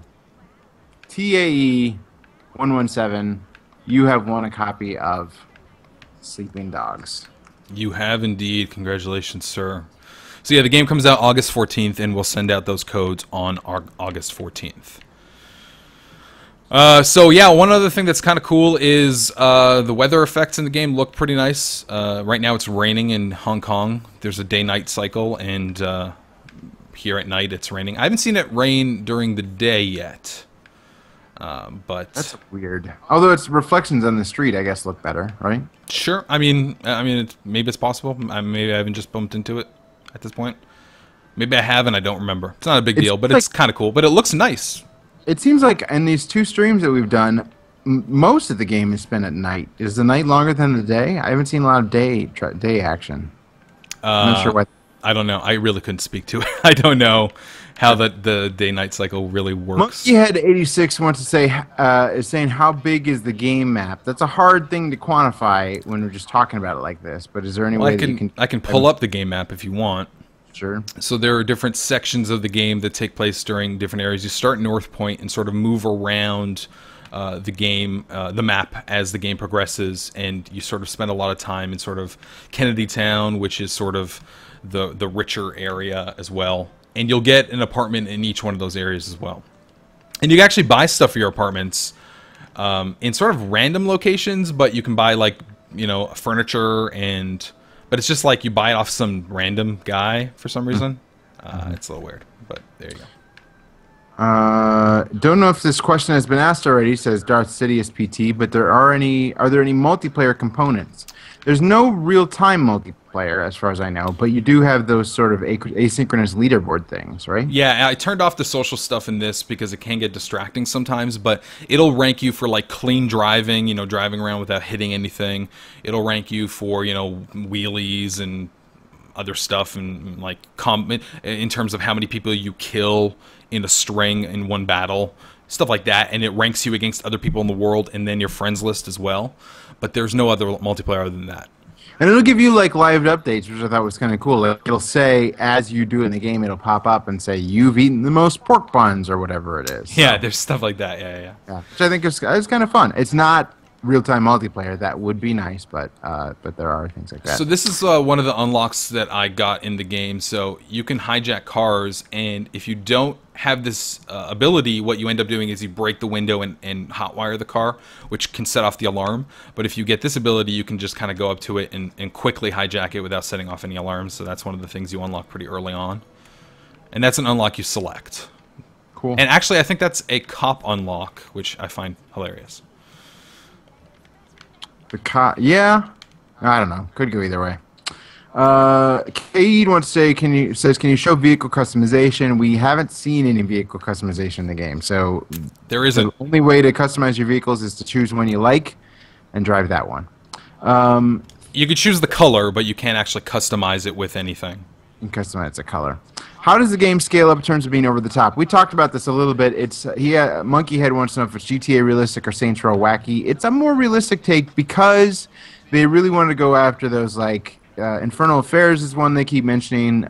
TAE 117. You have won a copy of Sleeping Dogs. You have indeed. Congratulations, sir. So yeah, the game comes out August 14th, and we'll send out those codes on August 14th. So yeah, one other thing that's kind of cool is the weather effects in the game look pretty nice. Right now it's raining in Hong Kong. There's a day-night cycle, and here at night it's raining. I haven't seen it rain during the day yet, but that's weird. Although its reflections on the street, I guess, look better, right? Sure. Maybe it's possible. Maybe I haven't just bumped into it at this point. Maybe I have and I don't remember. It's not a big deal, but it's kind of cool. But it looks nice. It seems like in these 2 streams that we've done, most of the game is spent at night. Is the night longer than the day? I haven't seen a lot of day action. I'm not sure what. I don't know. I really couldn't speak to it. I don't know. how the day-night cycle really works. Monkeyhead86 wants to say is saying how big is the game map? That's a hard thing to quantify when we're just talking about it like this. But is there any way that you can? I can pull up the game map if you want. Sure. So there are different sections of the game that take place during different areas. You start North Point and sort of move around the game, the map as the game progresses, and you sort of spend a lot of time in sort of Kennedy Town, which is sort of the richer area as well. And you'll get an apartment in each one of those areas as well. And you can actually buy stuff for your apartments in sort of random locations, but you can buy like, you know, furniture but it's just like you buy it off some random guy for some reason. It's a little weird, but there you go. Don't know if this question has been asked already, says Darth Sidious PT, but are there any multiplayer components? There's no real-time multiplayer, as far as I know, but you do have those sort of asynchronous leaderboard things, right? Yeah, I turned off the social stuff in this because it can get distracting sometimes, but it'll rank you for, like, clean driving, you know, driving around without hitting anything. It'll rank you for, you know, wheelies and other stuff, and, like, in terms of how many people you kill in a string in one battle, stuff like that, and it ranks you against other people in the world and then your friends list as well. But there's no other multiplayer other than that. And it'll give you like live updates, which I thought was kind of cool. Like, it'll say, as you do in the game, it'll pop up and say, you've eaten the most pork buns, or whatever it is. Yeah, there's stuff like that, yeah. Which I think is kind of fun. It's not real-time multiplayer. That would be nice, but there are things like that. So this is one of the unlocks that I got in the game. So you can hijack cars, and if you don't have this ability, what you end up doing is you break the window and hotwire the car, which can set off the alarm. But if you get this ability, you can just kind of go up to it and quickly hijack it without setting off any alarms. So that's one of the things you unlock pretty early on. And that's an unlock you select. Cool. And actually, I think that's a cop unlock, which I find hilarious. Yeah, I don't know. Could go either way. Cade wants to say, can you show vehicle customization? We haven't seen any vehicle customization in the game, so there isn't. The only way to customize your vehicles is to choose one you like and drive that one. You could choose the color, but you can't actually customize it with anything. You can customize the color. How does the game scale up in terms of being over the top? We talked about this a little bit. Monkeyhead wants to know if it's GTA realistic or Saints Row wacky. It's a more realistic take because they really wanted to go after those, like, Infernal Affairs is one they keep mentioning.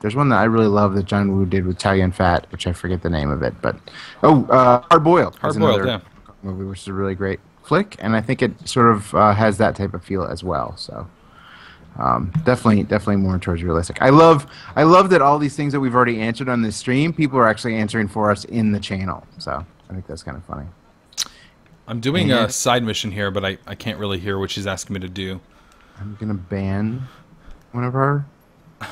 There's one that I really love that John Woo did with Italian Fat, which I forget the name of it. But Hard Boiled. Yeah. Movie, which is a really great flick, and I think it sort of has that type of feel as well. So. Definitely more towards realistic. I love that all these things that we've already answered on this stream, people are actually answering for us in the channel. So I think that's kind of funny. I'm doing a side mission here, but I can't really hear what she's asking me to do. I'm gonna ban one of our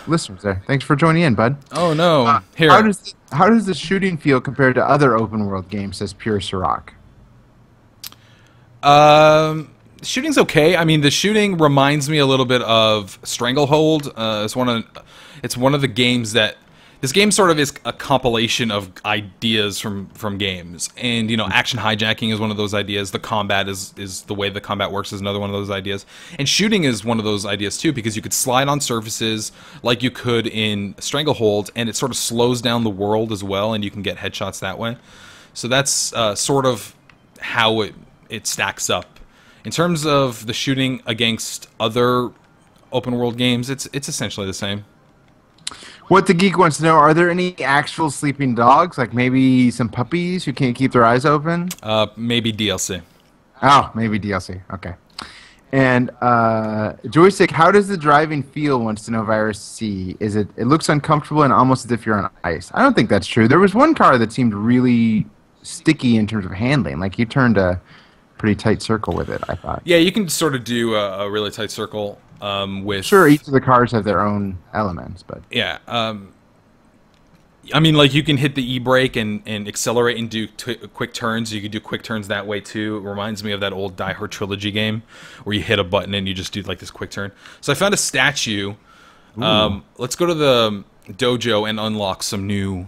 listeners there. Thanks for joining in, bud. Oh no! Here. How does the shooting feel compared to other open world games? Says Pure Sirach. Shooting's okay. I mean, the shooting reminds me a little bit of Stranglehold. It's one of the games that this game sort of is a compilation of ideas from games, and you know, action hijacking is one of those ideas. The combat is the way the combat works is another one of those ideas, and shooting is one of those ideas too, because you could slide on surfaces like you could in Stranglehold, and it sort of slows down the world as well, and you can get headshots that way. So that's sort of how it stacks up. In terms of the shooting against other open world games, it's essentially the same. What the Geek wants to know, are there any actual sleeping dogs? Like maybe some puppies who can't keep their eyes open? Maybe DLC. Oh, maybe DLC. Okay. And Joystiq, how does the driving feel? Wants to know Virus C. It looks uncomfortable and almost as if you're on ice. I don't think that's true. There was one car that seemed really sticky in terms of handling. Like you turned a pretty tight circle with it, I thought. Yeah, you can sort of do a really tight circle with... Sure, each of the cars have their own elements, but... Yeah, I mean, like, you can hit the E-brake and accelerate and do quick turns. You can do quick turns that way, too. It reminds me of that old Die Hard trilogy game where you hit a button and you just do, like, this quick turn. So I found a statue. Let's go to the dojo and unlock some new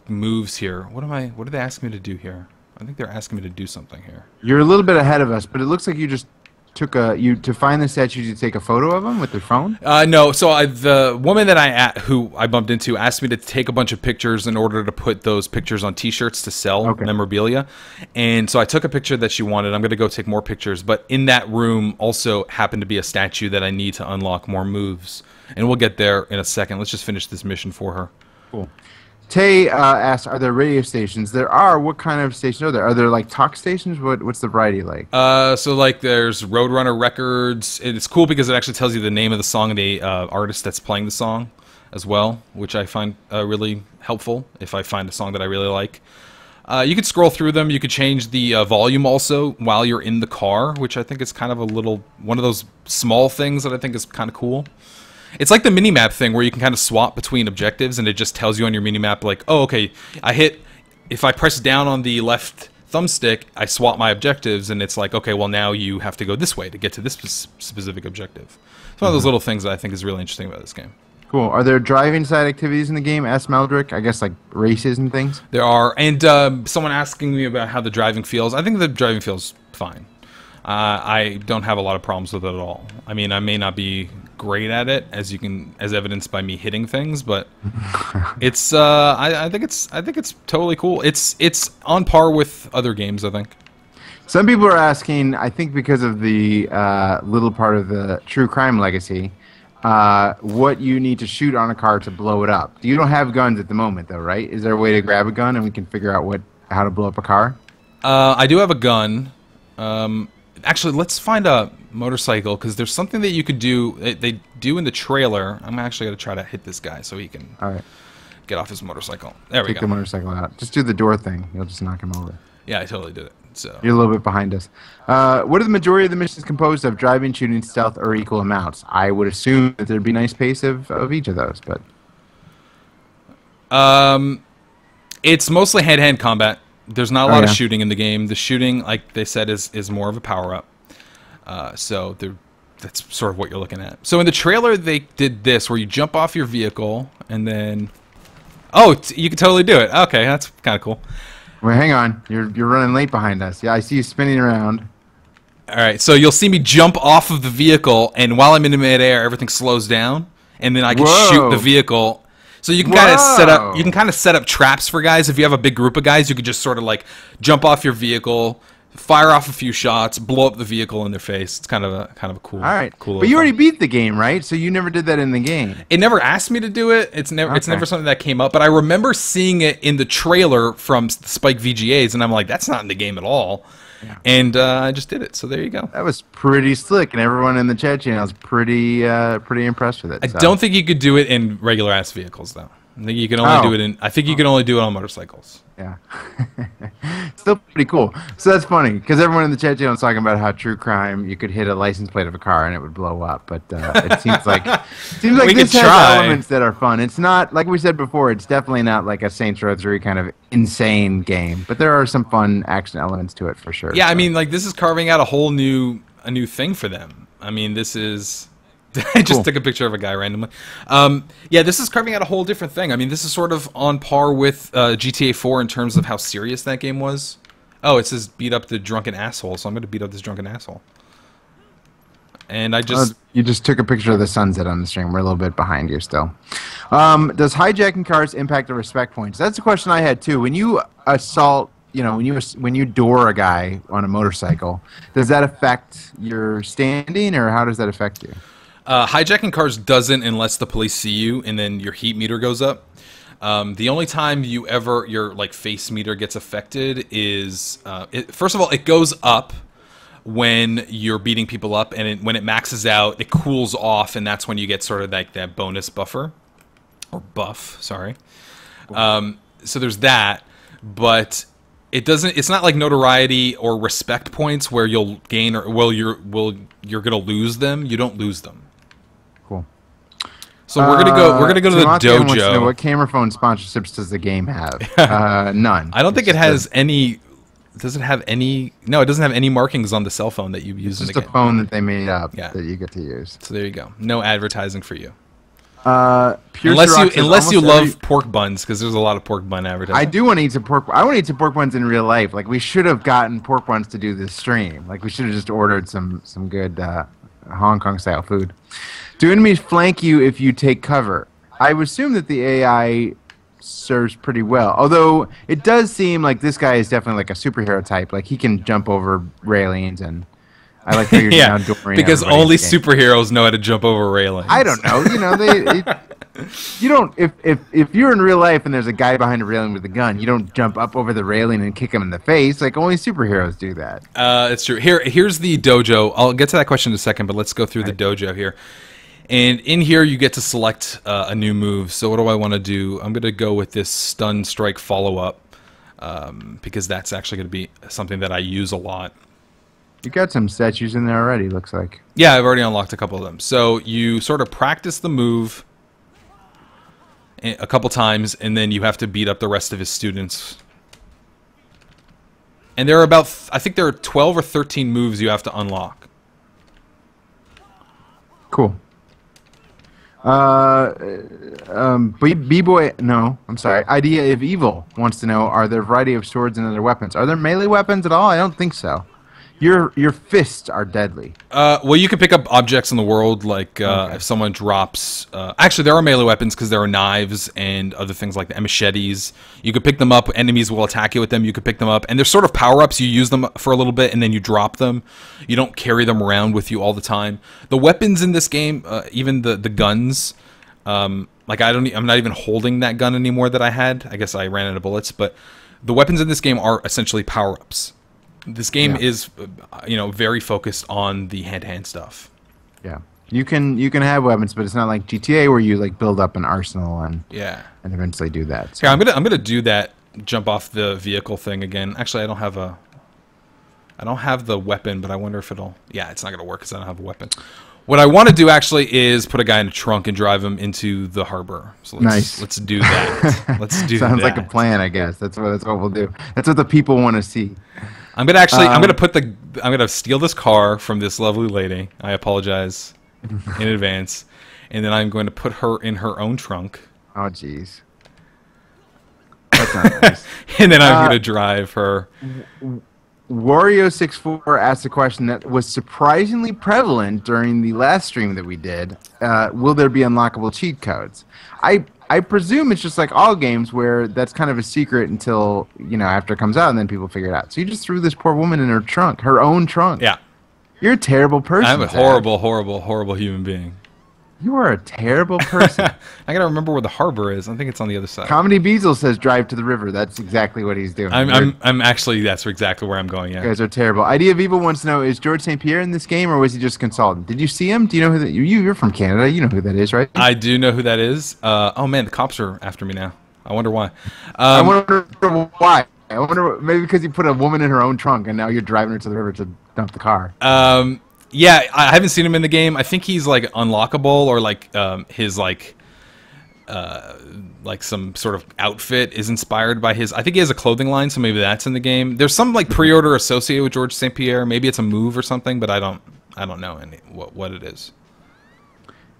moves here. What are they asking me to do here? I think they're asking me to do something here. You're a little bit ahead of us, but it looks like you just to find the statues, you take a photo of them with your phone? No, so the woman that who I bumped into asked me to take a bunch of pictures in order to put those pictures on T-shirts to sell memorabilia, and so I took a picture that she wanted. I'm going to go take more pictures, but in that room also happened to be a statue that I need to unlock more moves, and we'll get there in a second. Let's just finish this mission for her. Cool. Tay asked, "Are there radio stations?" There are. What kind of stations are there? Are there like talk stations? What's the variety like? So like there's Roadrunner Records. It's cool because it actually tells you the name of the song and the artist that's playing the song as well, which I find really helpful if I find a song that I really like. You could scroll through them. You could change the volume also while you're in the car, which I think is kind of one of those small things that I think is kind of cool. It's like the minimap thing where you can kind of swap between objectives and it just tells you on your minimap like, oh, okay, if I press down on the left thumbstick, I swap my objectives and it's like, okay, well now you have to go this way to get to this specific objective. It's one of those little things that I think is really interesting about this game. Cool. Are there driving side activities in the game? Ask Meldrick. I guess like races and things? There are. And someone asking me about how the driving feels. I think the driving feels fine. I don't have a lot of problems with it at all. I mean, I may not be great at it, as evidenced by me hitting things, but it's I think it's totally cool. It's on par with other games, I think. Some people are asking, I think because of the little part of the True Crime Legacy, what you need to shoot on a car to blow it up. You don't have guns at the moment, though, right? Is there a way to grab a gun and we can figure out how to blow up a car? I do have a gun. Actually, let's find a motorcycle, because there's something that you could do. They do in the trailer. I'm actually going to try to hit this guy so he can get off his motorcycle. There we go. Take the motorcycle out. Just do the door thing. You'll just knock him over. Yeah, I totally did it. So you're a little bit behind us. What are the majority of the missions composed of? Driving, shooting, stealth, or equal amounts? I would assume that there'd be nice pace of each of those, but... It's mostly hand-to-hand combat. There's not a lot of shooting in the game. The shooting, like they said, is more of a power-up. So that's sort of what you're looking at. So in the trailer, they did this, where you jump off your vehicle, and then... Oh, you can totally do it. Okay, that's kind of cool. Wait, hang on. You're running late behind us. Yeah, I see you spinning around. All right, so you'll see me jump off of the vehicle, and while I'm in midair, everything slows down, and then I can shoot the vehicle... So you can kind of set up traps for guys. If you have a big group of guys, you could just sort of like jump off your vehicle, fire off a few shots, blow up the vehicle in their face. It's kind of a cool. All right, cool. But you already beat the game, right? So you never did that in the game. It never asked me to do it. It's never something that came up. But I remember seeing it in the trailer from Spike VGAs, and I'm like, that's not in the game at all. Yeah. And I just did it. So there you go. That was pretty slick, and everyone in the chat channel was pretty impressed with it. I don't think you could do it in regular ass vehicles, though. I think you can only do it I think you can only do it on motorcycles. Yeah. Still pretty cool. So that's funny, because everyone in the chat channel is talking about how True Crime, you could hit a license plate of a car and it would blow up. But it seems like this has elements that are fun. It's not, like we said before, it's definitely not like a Saints Row 3 kind of insane game. But there are some fun action elements to it for sure. Yeah, so. I mean, like, this is carving out a new thing for them. I mean, this is... I just took a picture of a guy randomly. Yeah, this is carving out a whole different thing. I mean, this is sort of on par with GTA 4 in terms of how serious that game was. Oh, it says beat up the drunken asshole, so I'm going to beat up this drunken asshole. And I just... you just took a picture of the sunset on the stream. We're a little bit behind you still. Does hijacking cars impact the respect points? That's a question I had, too. When you assault... You know, when you door a guy on a motorcycle, does that affect your standing, or how does that affect you? Hijacking cars doesn't unless the police see you, and then your heat meter goes up. The only time your like face meter gets affected is first of all, it goes up when you're beating people up, and when it maxes out, it cools off, and that's when you get sort of like that bonus buffer or buff. Sorry. So there's that, but it doesn't. It's not like notoriety or respect points where you'll gain or you're gonna lose them. You don't lose them. Cool. So we're gonna go to the dojo. Wants to know, what camera phone sponsorships does the game have? None. I don't think it has any. Does it have any? No, it doesn't have any markings on the cell phone that you use in the game. It's just a phone that they made up that you get to use. So there you go. No advertising for you. Pure Unless Ciroc says unless you almost love every- pork buns, because there's a lot of pork bun advertising. I do want to eat some pork. I want to eat some pork buns in real life. Like we should have gotten pork buns to do this stream. Like we should have just ordered some good Hong Kong style food. Do enemies flank you if you take cover? I would assume that the AI serves pretty well. Although it does seem like this guy is definitely like a superhero type. Like he can jump over railings, and I like how you're Yeah, outdooring because everybody in only the game. superheroes know how to jump over railings. I don't know. You know, you don't. If you're in real life and there's a guy behind a railing with a gun, you don't jump up over the railing and kick him in the face. Like only superheroes do that. It's true. Here's the dojo. I'll get to that question in a second, but let's go through the dojo here. And in here, you get to select a new move. So what do I want to do? I'm going to go with this stun strike follow-up because that's actually going to be something that I use a lot. You got some statues in there already, looks like. Yeah, I've already unlocked a couple of them. So you sort of practice the move a couple times, and then you have to beat up the rest of his students. And there are about, I think there are 12 or 13 moves you have to unlock. Cool. B-Boy, no, I'm sorry. Idea of Evil wants to know, are there a variety of swords and other weapons? Are there melee weapons at all? I don't think so. Your fists are deadly. Well, you can pick up objects in the world, like if someone drops... actually, there are melee weapons because there are knives and other things like that, and machetes. You could pick them up. Enemies will attack you with them. You could pick them up. And they're sort of power-ups. You use them for a little bit, and then you drop them. You don't carry them around with you all the time. The weapons in this game, even the guns... like I'm not even holding that gun anymore that I had. I guess I ran out of bullets. But the weapons in this game are essentially power-ups. This game is, very focused on the hand-to-hand stuff. Yeah, you can have weapons, but it's not like GTA where you like build up an arsenal and eventually do that. So. Yeah, I'm gonna do that. Jump off the vehicle thing again. Actually, I don't have the weapon, but I wonder if it'll. Yeah, it's not gonna work because I don't have a weapon. What I want to do actually is put a guy in a trunk and drive him into the harbor. So let's do that. Let's do that. Sounds like a plan, I guess. That's what we'll do. That's what the people want to see. I'm gonna I'm gonna steal this car from this lovely lady. I apologize in advance, and then I'm going to put her in her own trunk. Oh, jeez. That's not nice. And then I'm gonna drive her. Wario64 asked a question that was surprisingly prevalent during the last stream that we did. Will there be unlockable cheat codes? I presume it's just like all games where that's kind of a secret until, after it comes out and then people figure it out. So you just threw this poor woman in her trunk, her own trunk. Yeah. You're a terrible person. I'm a horrible, horrible, horrible human being. You are a terrible person. I gotta remember where the harbor is. I think it's on the other side. Comedy Beazle says drive to the river. That's exactly what he's doing. I'm actually, that's exactly where I'm going, yeah. You guys are terrible. Idea of Evil wants to know, is George St. Pierre in this game or was he just a consultant? Did you see him? Do you know who that you're from Canada, you know who that is, right? I do know who that is. Oh man, the cops are after me now. I wonder why. I wonder why. I wonder maybe because you put a woman in her own trunk and now you're driving her to the river to dump the car. Yeah, I haven't seen him in the game. I think he's like unlockable, or like his like some sort of outfit is inspired by his. I think he has a clothing line, so maybe that's in the game. There's some like pre-order associated with George St. Pierre. Maybe it's a move or something, but I don't know what it is.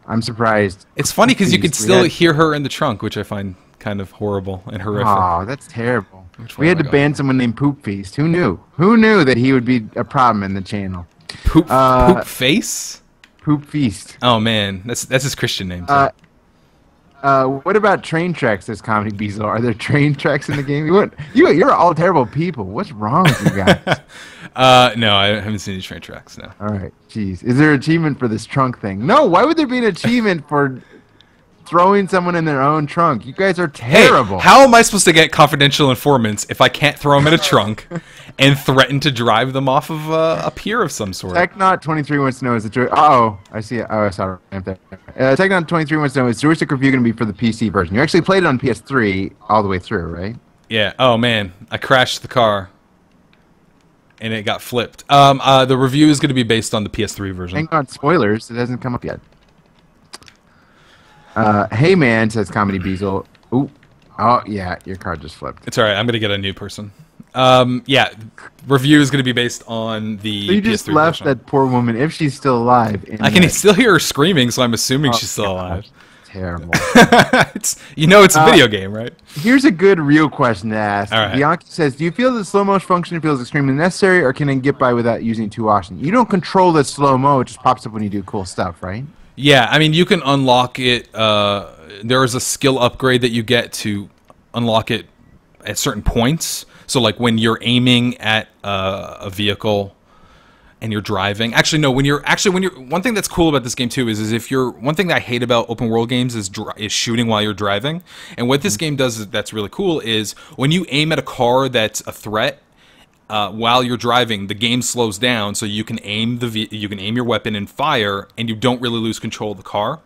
I'm surprised. It's funny because you could still hear her in the trunk, which I find kind of horrible and horrific. Oh, that's terrible. We had to ban someone named Poop Feast. Who knew? Who knew that he would be a problem in the channel? Poop face? Poop Feast. Oh man, that's his Christian name. What about train tracks, says Comedy Beazle? Are there train tracks in the game? You're all terrible people. What's wrong with you guys? No, I haven't seen any train tracks, no. All right, jeez. Is there an achievement for this trunk thing? No, why would there be an achievement for throwing someone in their own trunk? You guys are terrible. Hey, how am I supposed to get confidential informants if I can't throw them in a trunk and threaten to drive them off of a pier of some sort? Technot23 wants to know, is the I see it. Oh, I saw it. Technot23 wants to know, is Joystiq review going to be for the PC version? You actually played it on PS3 all the way through, right? Yeah. Oh, man. I crashed the car. And it got flipped. The review is going to be based on the PS3 version. Hang on, spoilers. It hasn't come up yet. Hey man, says Comedy Beazle. Ooh. Oh yeah, your car just flipped. It's alright, I'm gonna get a new person. Yeah, review is gonna be based on the so you just PS3 left version. that poor woman, if she's still alive. I can still hear her screaming, so I'm assuming she's still alive. Terrible. It's a video game, right? Here's a good real question to ask. All right. Bianchi says, do you feel that slow motion function feels extremely necessary, or can it get by without using it too often? You don't control the slow-mo. It just pops up when you do cool stuff, right? Yeah, I mean, you can unlock it. There is a skill upgrade that you get to unlock it at certain points. So, like, when you're aiming at a vehicle and you're driving. Actually, no. When you're one thing that's cool about this game too is if you're one thing that I hate about open world games is shooting while you're driving. And what this game does that's really cool is when you aim at a car that's a threat while you're driving, the game slows down so you can aim your weapon and fire, and you don't really lose control of the car.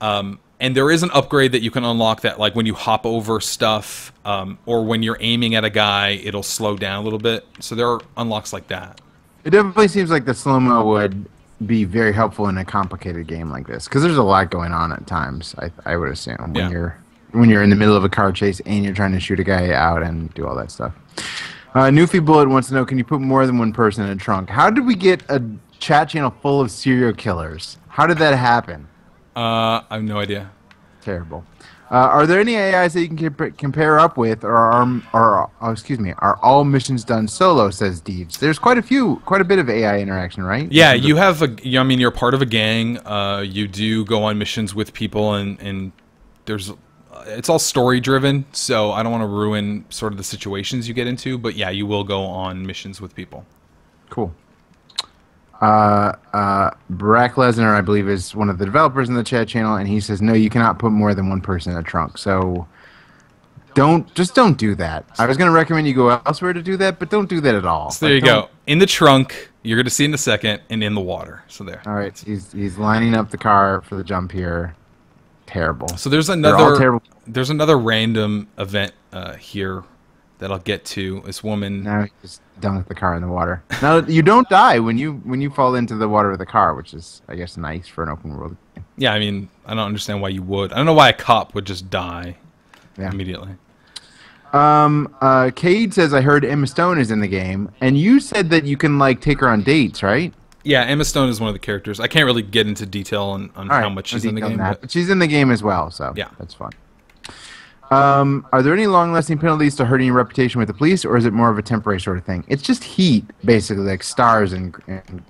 And there is an upgrade that you can unlock that, like when you hop over stuff or when you're aiming at a guy, it'll slow down a little bit. So there are unlocks like that. It definitely seems like the slow-mo would be very helpful in a complicated game like this, because there's a lot going on at times, I would assume, when you're in the middle of a car chase and you're trying to shoot a guy out and do all that stuff. Newfie Bullet wants to know, can you put more than one person in a trunk? How did we get a chat channel full of serial killers? How did that happen? I have no idea. Terrible. Are there any AIs that you can compare up with, or are all missions done solo? Says Deeves. There's quite a bit of AI interaction, right? Yeah, you have you're part of a gang. You do go on missions with people, and it's all story driven. So I don't want to ruin sort of the situations you get into, but yeah, you will go on missions with people. Cool. Barack Lesnar, I believe, is one of the developers in the chat channel, and he says, no, you cannot put more than one person in a trunk. So don't do that. I was going to recommend you go elsewhere to do that, but don't do that at all. So there you go. In the trunk, you're going to see in a second, and in the water. So there. All right, he's lining up the car for the jump here. Terrible. So there's another random event here that I'll get to. This woman. Now he's dunked the car in the water. Now you don't die when you fall into the water of the car, which is, I guess, nice for an open world game. Yeah, I mean, I don't understand why you would. I don't know why a cop would just die immediately. Cade says, I heard Emma Stone is in the game, and you said that you can like take her on dates, right? Yeah, Emma Stone is one of the characters. I can't really get into detail on how much she's in the game. But she's in the game as well, so yeah, that's fun. Are there any long-lasting penalties to hurting your reputation with the police, or is it more of a temporary sort of thing? It's just heat, basically, like stars in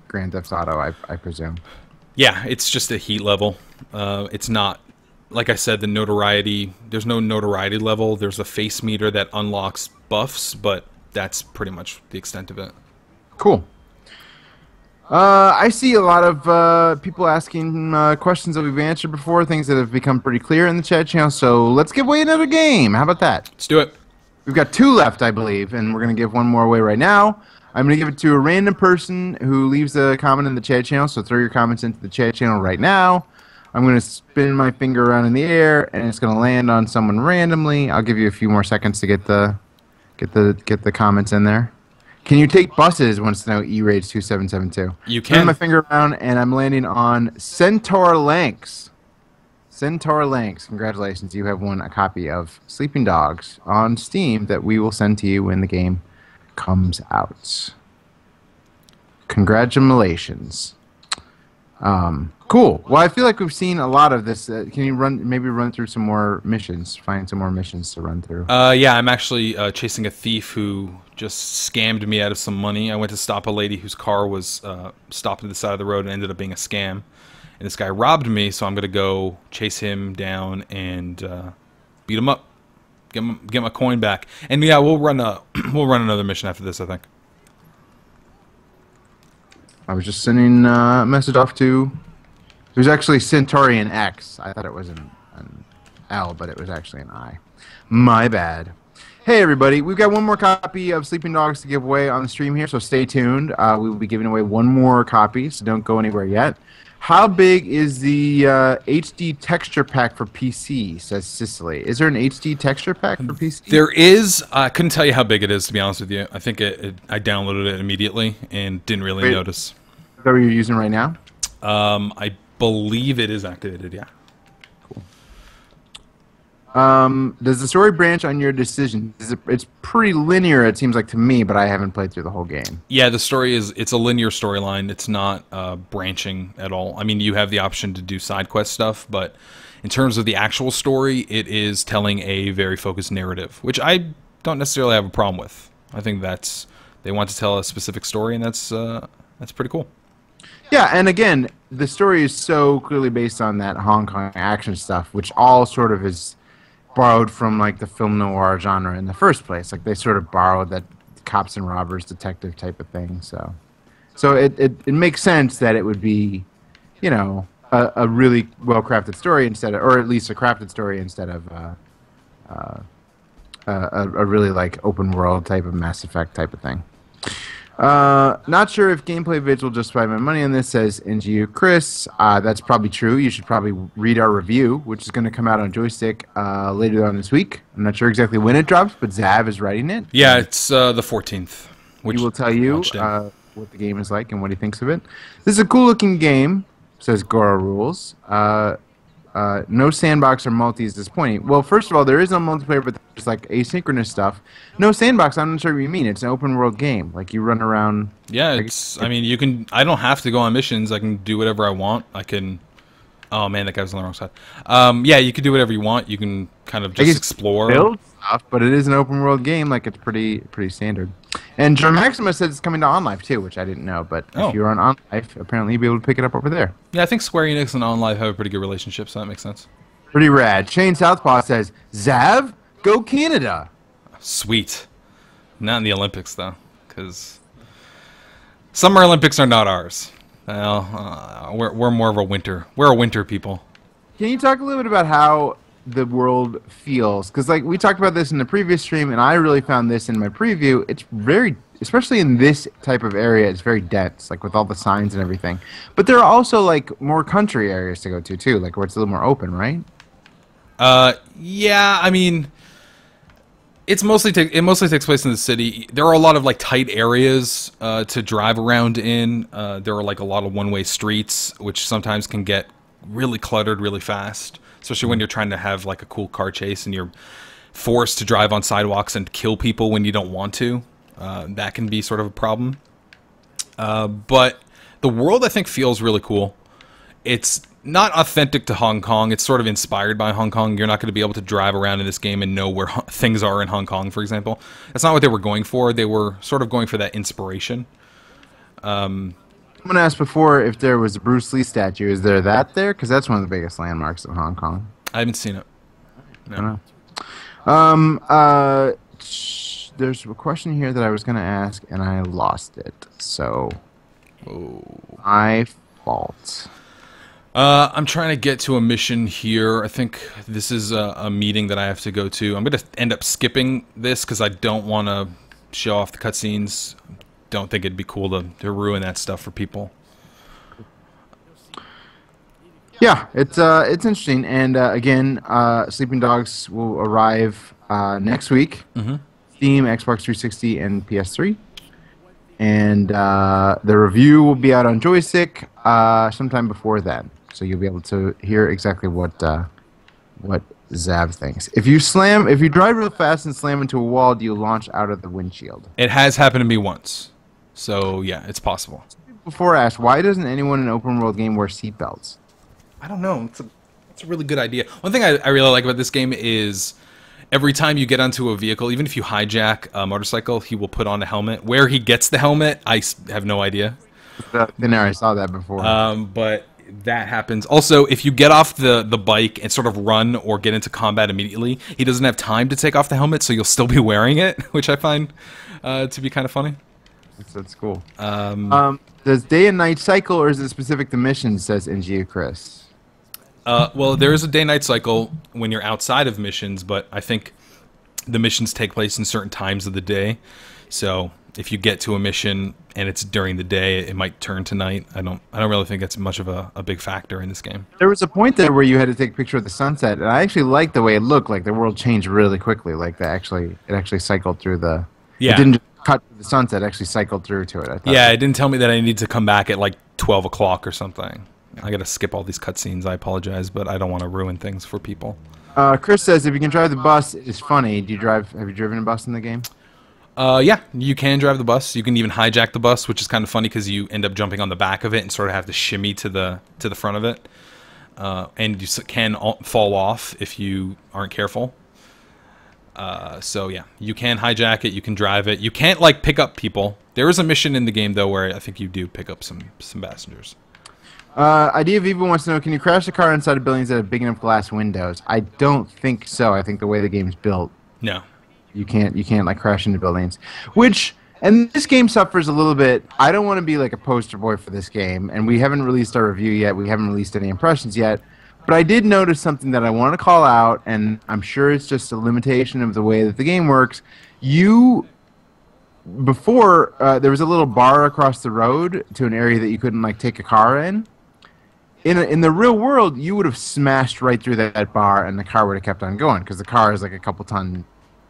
Grand Theft Auto, I presume. Yeah, it's just a heat level. It's not, like I said, the notoriety. There's no notoriety level. There's a face meter that unlocks buffs, but that's pretty much the extent of it. Cool. I see a lot of people asking questions that we've answered before, things that have become pretty clear in the chat channel, so let's give away another game. How about that? Let's do it. We've got 2 left, I believe, and we're going to give one more away right now. I'm going to give it to a random person who leaves a comment in the chat channel, so throw your comments into the chat channel right now. I'm going to spin my finger around in the air, and it's going to land on someone randomly. I'll give you a few more seconds to get the comments in there. Can you take buses? Wants to know E-Rage2772. You can. Turn my finger around, and I'm landing on Centaur Lanks. Centaur Lanks, congratulations. You have won a copy of Sleeping Dogs on Steam that we will send to you when the game comes out. Congratulations. Cool. Well, I feel like we've seen a lot of this. Can you maybe run through some more missions? Find some more missions to run through. Yeah, I'm actually chasing a thief who just scammed me out of some money. I went to stop a lady whose car was stopped at the side of the road and ended up being a scam. And this guy robbed me, so I'm gonna go chase him down and beat him up, get my coin back. And yeah, we'll run another mission after this, I think. I was just sending a message off to. It was actually Centaurian X. I thought it was an L, but it was actually an I. My bad. Hey, everybody. We've got one more copy of Sleeping Dogs to give away on the stream here, so stay tuned. We will be giving away one more copy, so don't go anywhere yet. How big is the HD texture pack for PC, says Cicely. Is there an HD texture pack for PC? There is. I couldn't tell you how big it is, to be honest with you. I think I downloaded it immediately and didn't really notice. Is that what you're using right now? I believe it is activated, yeah. Cool. Does the story branch on your decision? It's pretty linear, it seems like to me, but I haven't played through the whole game. Yeah, the story it's a linear storyline. It's not branching at all. I mean, you have the option to do side quest stuff, but In terms of the actual story, it is telling a very focused narrative, which I don't necessarily have a problem with. I think they want to tell a specific story, and that's pretty cool. Yeah, and again, the story is so clearly based on that Hong Kong action stuff, which all sort of is borrowed from like the film noir genre in the first place. Like they sort of borrowed that cops and robbers detective type of thing. So it makes sense that it would be, you know, a really well crafted story instead of, or at least a crafted story instead of a really like open world type of Mass Effect type of thing. Not sure if gameplay vids will justify my money on this, says NGU Chris. That's probably true. You should probably read our review, which is going to come out on Joystiq later on this week. I'm not sure exactly when it drops, but Zav is writing it. Yeah, it's the 14th. Which he will tell you what the game is like and what he thinks of it. This is a cool-looking game, says Gora Rules. No sandbox or multi is disappointing. Well, first of all, there is no multiplayer, but there's like asynchronous stuff. No sandbox, I'm not sure what you mean. It's an open world game. Like you run around. Yeah, I mean, you can. I don't have to go on missions. I can do whatever I want. I can. Oh man, that guy was on the wrong side. Yeah, you can do whatever you want. You can kind of just explore. Build stuff, but it is an open world game. Like it's pretty standard. And John Maximus said it's coming to OnLive too, which I didn't know. But if you're on OnLive, apparently you'll be able to pick it up over there. Yeah, I think Square Enix and OnLive have a pretty good relationship, so that makes sense. Pretty rad. Shane Southpaw says, Zav, go Canada. Sweet. Not in the Olympics though, because Summer Olympics are not ours. Well, we're more of a winter. We're a winter people. Can you talk a little bit about how the world feels? Because like we talked about this in the previous stream, and I really found this in my preview. It's very, especially in this type of area, it's very dense, like with all the signs and everything. But there are also like more country areas to go to too, like where it's a little more open, right? Yeah. I mean, it mostly takes place in the city. There are a lot of like tight areas to drive around in. There are like a lot of one-way streets, which sometimes can get really cluttered really fast, especially when you're trying to have like a cool car chase and you're forced to drive on sidewalks and kill people when you don't want to. That can be sort of a problem. But the world, I think, feels really cool. It's not authentic to Hong Kong. It's sort of inspired by Hong Kong. You're not going to be able to drive around in this game and know where things are in Hong Kong, for example. That's not what they were going for. They were sort of going for that inspiration. Someone asked before if there was a Bruce Lee statue. Is there that there? Because that's one of the biggest landmarks of Hong Kong. I haven't seen it. No. There's a question here that I was going to ask, and I lost it. So, my fault. I'm trying to get to a mission here. I think this is a meeting that I have to go to. I'm going to end up skipping this because I don't want to show off the cutscenes. Don't think it'd be cool to ruin that stuff for people. Yeah, it's interesting. And again, Sleeping Dogs will arrive next week. Mm-hmm. Steam, Xbox 360, and PS3. And the review will be out on Joystiq sometime before then. So you'll be able to hear exactly what Zav thinks. If you drive real fast and slam into a wall, do you launch out of the windshield? It has happened to me once. So yeah, it's possible. Before asked, why doesn't anyone in an open world game wear seatbelts? I don't know. It's a really good idea. One thing I really like about this game is every time you get onto a vehicle, even if you hijack a motorcycle, he will put on a helmet. Where he gets the helmet, I have no idea. I saw that before. But that happens. Also, if you get off the bike and sort of run or get into combat immediately, he doesn't have time to take off the helmet, so you'll still be wearing it, which I find to be kind of funny. That's cool. Does day and night cycle, or is it specific to missions, says NGU Chris? Well, there is a day-night cycle when you're outside of missions, but I think the missions take place in certain times of the day. So if you get to a mission and it's during the day, it might turn to night. I don't really think that's much of a big factor in this game. There was a point there where you had to take a picture of the sunset, and I actually liked the way it looked. Like the world changed really quickly. Like it actually cycled through the. Yeah. It didn't just cut to the sunset. It actually cycled through to it. Yeah, it didn't tell me that I need to come back at like 12 o'clock or something. I gotta skip all these cutscenes. I apologize, but I don't want to ruin things for people. Chris says if you can drive the bus, it's funny. Have you driven a bus in the game? Yeah, you can drive the bus. You can even hijack the bus, which is kind of funny because you end up jumping on the back of it and sort of have to shimmy to the front of it. and you can fall off if you aren't careful. So yeah, you can hijack it, you can drive it. You can't like pick up people. There is a mission in the game though where I think you do pick up some passengers. Idea of Evil wants to know: can you crash a car inside of buildings that have big enough glass windows? I don't think so. I think the way the game's built, No. you can't like crash into buildings. And this game suffers a little bit. I don't want to be like a poster boy for this game, and we haven't released our review yet. We haven't released any impressions yet. But I did notice something that I want to call out, and I'm sure it's just a limitation of the way that the game works. Before, there was a little bar across the road to an area that you couldn't like take a car in. In the real world, you would have smashed right through that bar, and the car would have kept on going, because the car is like a couple ton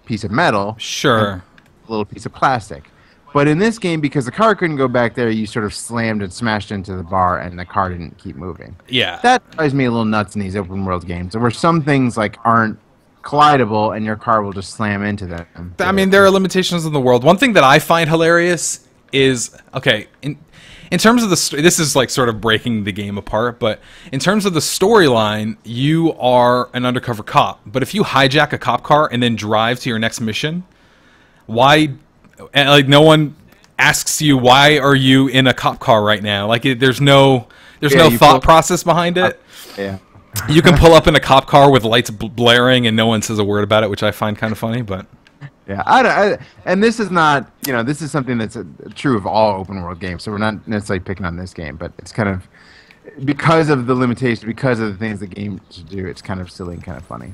piece of metal. Sure. A little piece of plastic. But in this game, because the car couldn't go back there, you sort of slammed and smashed into the bar, and the car didn't keep moving. Yeah. That drives me a little nuts in these open world games, where some things like aren't collidable, and your car will just slam into them. I mean, there are limitations in the world. One thing that I find hilarious is, okay, in terms of the this is like sort of breaking the game apart, but in terms of the storyline, you are an undercover cop. But if you hijack a cop car and then drive to your next mission, why? And like no one asks you why are you in a cop car right now? Like there's no thought process behind it. Yeah. You can pull up in a cop car with lights blaring and no one says a word about it, which I find kind of funny. But yeah, and this is not, this is something that's true of all open world games. So we're not necessarily picking on this game, but it's kind of because of the limitations, because of the things the game should do. It's kind of silly and kind of funny.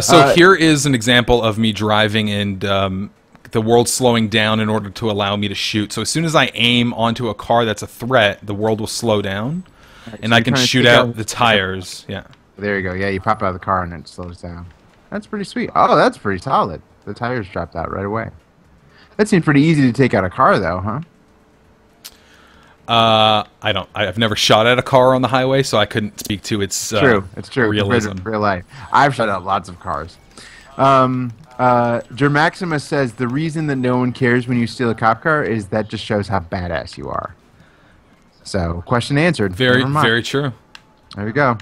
So here is an example of me driving and the world slowing down in order to allow me to shoot. So as soon as I aim onto a car that's a threat, the world will slow down, and so I can shoot out the tires. Yeah. There you go. Yeah, you pop out of the car and it slows down. That's pretty sweet. Oh, that's pretty solid. The tires dropped out right away. That seems pretty easy to take out a car, though, huh? I've never shot at a car on the highway, so I couldn't speak to its It's true. realism. Real life. I've shot out lots of cars. Jermaximus says the reason that no one cares when you steal a cop car is that just shows how badass you are. So, question answered. Very true. There we go.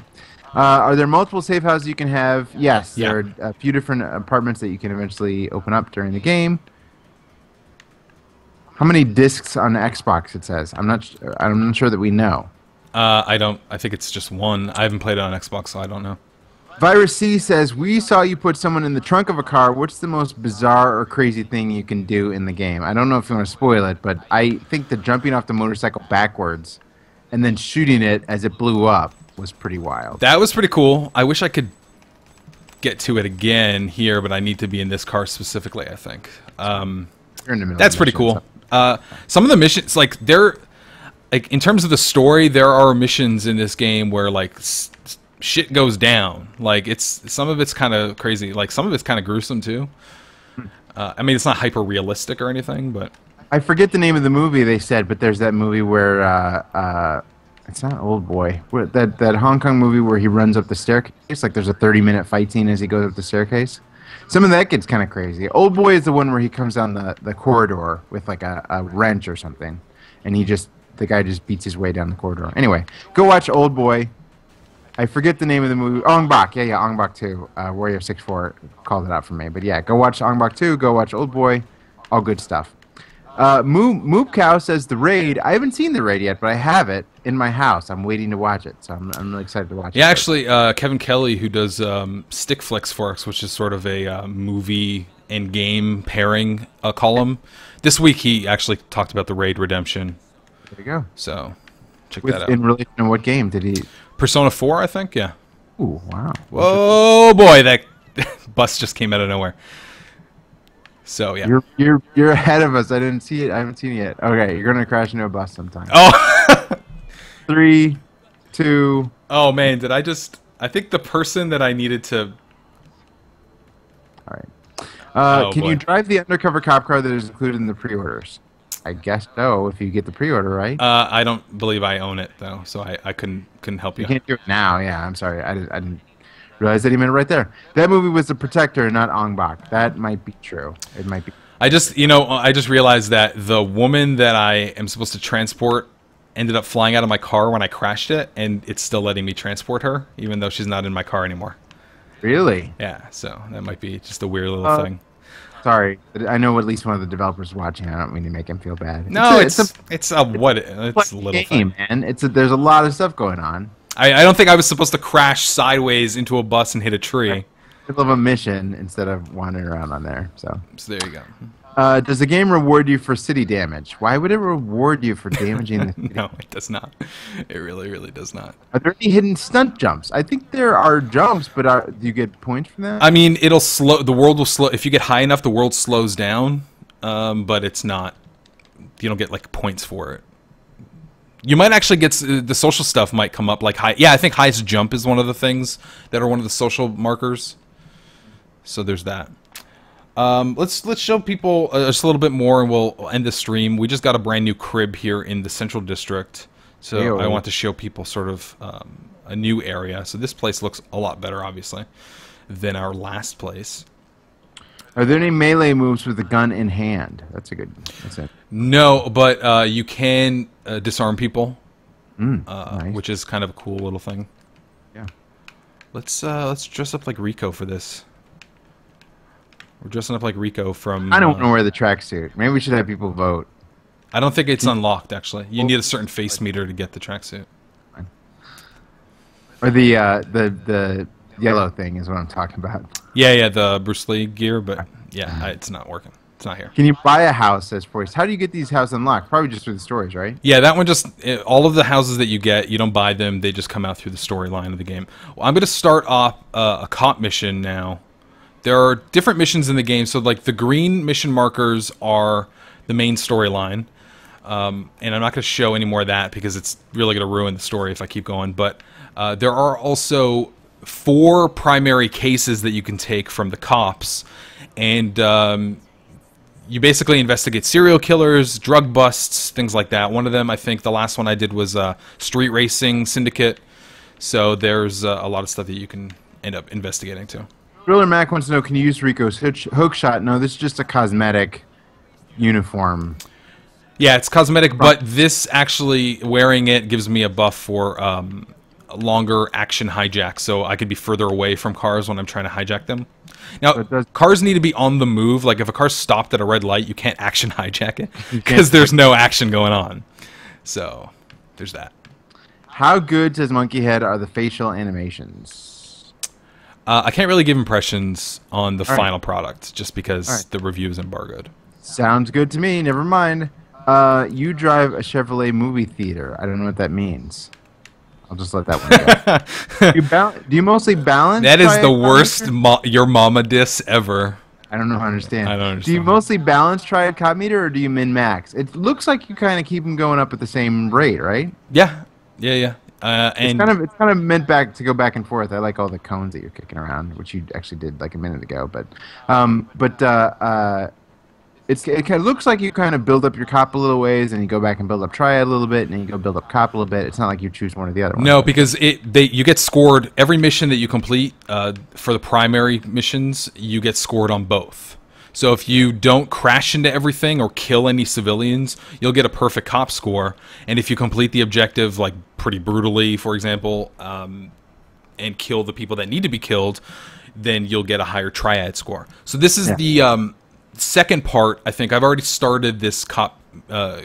Are there multiple safe houses you can have? Yes. Yeah. There are a few different apartments that you can eventually open up during the game. How many discs on Xbox? It says. I'm not sure that we know. I think it's just one. I haven't played it on Xbox, so I don't know. Virus C says, we saw you put someone in the trunk of a car. What's the most bizarre or crazy thing you can do in the game? I don't know if you want to spoil it, but I think the jumping off the motorcycle backwards and then shooting it as it blew up was pretty wild. That was pretty cool. I wish I could get to it again here, but I need to be in this car specifically, I think. You're in the middle That's of pretty missions, cool. Some of the missions, like, in terms of the story, there are missions in this game where, like, shit goes down. Like some of it's kind of crazy. Like some of it's kind of gruesome too. I mean, it's not hyper realistic or anything, but I forget the name of the movie they said, but there's that movie where it's not Old Boy. That Hong Kong movie where he runs up the staircase. Like there's a 30-minute fight scene as he goes up the staircase. Some of that gets kind of crazy. Old Boy is the one where he comes down the corridor with like a wrench or something, and the guy just beats his way down the corridor. Anyway, go watch Old Boy. I forget the name of the movie. Ong Bak. Yeah, Ong Bak 2. Warrior 6-4 called it out for me. But yeah, go watch Ong Bak 2. Go watch Old Boy. All good stuff. Moop Cow says the Raid. I haven't seen the Raid yet, but I have it in my house. I'm waiting to watch it, so I'm really excited to watch it. Yeah, actually, Kevin Kelly, who does Stick Flicks for us, which is sort of a movie and game pairing column, this week he actually talked about the Raid Redemption. There you go. So check that out. In relation to what game did he? Persona 4, I think. Yeah. Ooh, wow. Whoa, boy, that bus just came out of nowhere. So yeah. You're ahead of us. I didn't see it. I haven't seen it yet. Okay, you're gonna crash into a bus sometime. Oh. 3, 2. Oh man, did I think the person that I needed to. All right. Can boy. you drive the undercover cop car that is included in the pre-orders? I guess so, if you get the pre-order, right? I don't believe I own it though, so I couldn't help you. You can't do it now. Yeah, I'm sorry. I didn't realize that he meant it right there. That movie was The Protector, not Ong Bak. That might be true. It might be. I just realized that the woman that I am supposed to transport ended up flying out of my car when I crashed it, and it's still letting me transport her, even though she's not in my car anymore. Really? Yeah, so that might be just a weird little thing. Sorry, I know at least one of the developers watching. I don't mean to make him feel bad. No, it's a little game, thing. man. There's a lot of stuff going on. I don't think I was supposed to crash sideways into a bus and hit a tree. Middle of a mission instead of wandering around on there. So there you go. Does the game reward you for city damage? Why would it reward you for damaging the city? No, it does not. It really, really does not. Are there any hidden stunt jumps? I think there are jumps, but do you get points from that? I mean, it'll slow. The world will slow. If you get high enough, the world slows down. But it's not. You don't get like points for it. You might actually get the social stuff might come up like high. Yeah, I think highest jump is one of the things that are one of the social markers. So there's that. Let's show people just a little bit more, and we'll end the stream. We just got a brand new crib here in the Central District, so I want to show people sort of a new area. So this place looks a lot better, obviously, than our last place. Are there any melee moves with the gun in hand? That's it. No, but you can disarm people, nice. which is kind of a cool little thing. Yeah. Let's dress up like Rico for this. We're dressing up like Rico from... I don't want to wear the tracksuit. Maybe we should have people vote. I don't think it's unlocked, actually. You need a certain face meter to get the tracksuit. Or the yellow thing is what I'm talking about. Yeah, the Bruce Lee gear, but yeah, it's not working. It's not here. Can you buy a house as voice? How do you get these houses unlocked? Probably just through the stories, right? Yeah, that one just... all of the houses that you get, you don't buy them. They just come out through the storyline of the game. Well, I'm going to start off a cop mission now. There are different missions in the game, so like the green mission markers are the main storyline, and I'm not going to show any more of that because it's really going to ruin the story if I keep going, but there are also 4 primary cases that you can take from the cops, and you basically investigate serial killers, drug busts, things like that. One of them, I think the last one I did was street racing syndicate, so there's a lot of stuff that you can end up investigating too. Driller Mac wants to know, can you use Rico's hook shot? No, this is just a cosmetic uniform. Yeah, it's cosmetic, but this actually, wearing it gives me a buff for longer action hijack, so I could be further away from cars when I'm trying to hijack them. Now, cars need to be on the move. Like, if a car's stopped at a red light, you can't action hijack it, because there's no action going on. So, there's that. How good, says Monkeyhead, are the facial animations? I can't really give impressions on the final product, just because the review is embargoed. Sounds good to me. Never mind. You drive a Chevrolet movie theater. I don't know what that means. I'll just let that one go. Do you mostly balance? That is the worst your mama diss ever. I don't know how to understand. I don't understand. Do you mostly balance triad cop meter, or do you min-max? It looks like you kind of keep them going up at the same rate, right? Yeah. And it's kind of meant to go back and forth. I like all the cones that you're kicking around, which you actually did like a minute ago. But it kind of looks like you kind of build up your cop a little ways, and you go back and build up triad a little bit, and then you go build up cop a little bit. It's not like you choose one or the other. No, because you get scored every mission that you complete for the primary missions. You get scored on both. So if you don't crash into everything or kill any civilians, you'll get a perfect cop score. And if you complete the objective like pretty brutally, for example, and kill the people that need to be killed, then you'll get a higher triad score. So this is the second part. I think I've already started this cop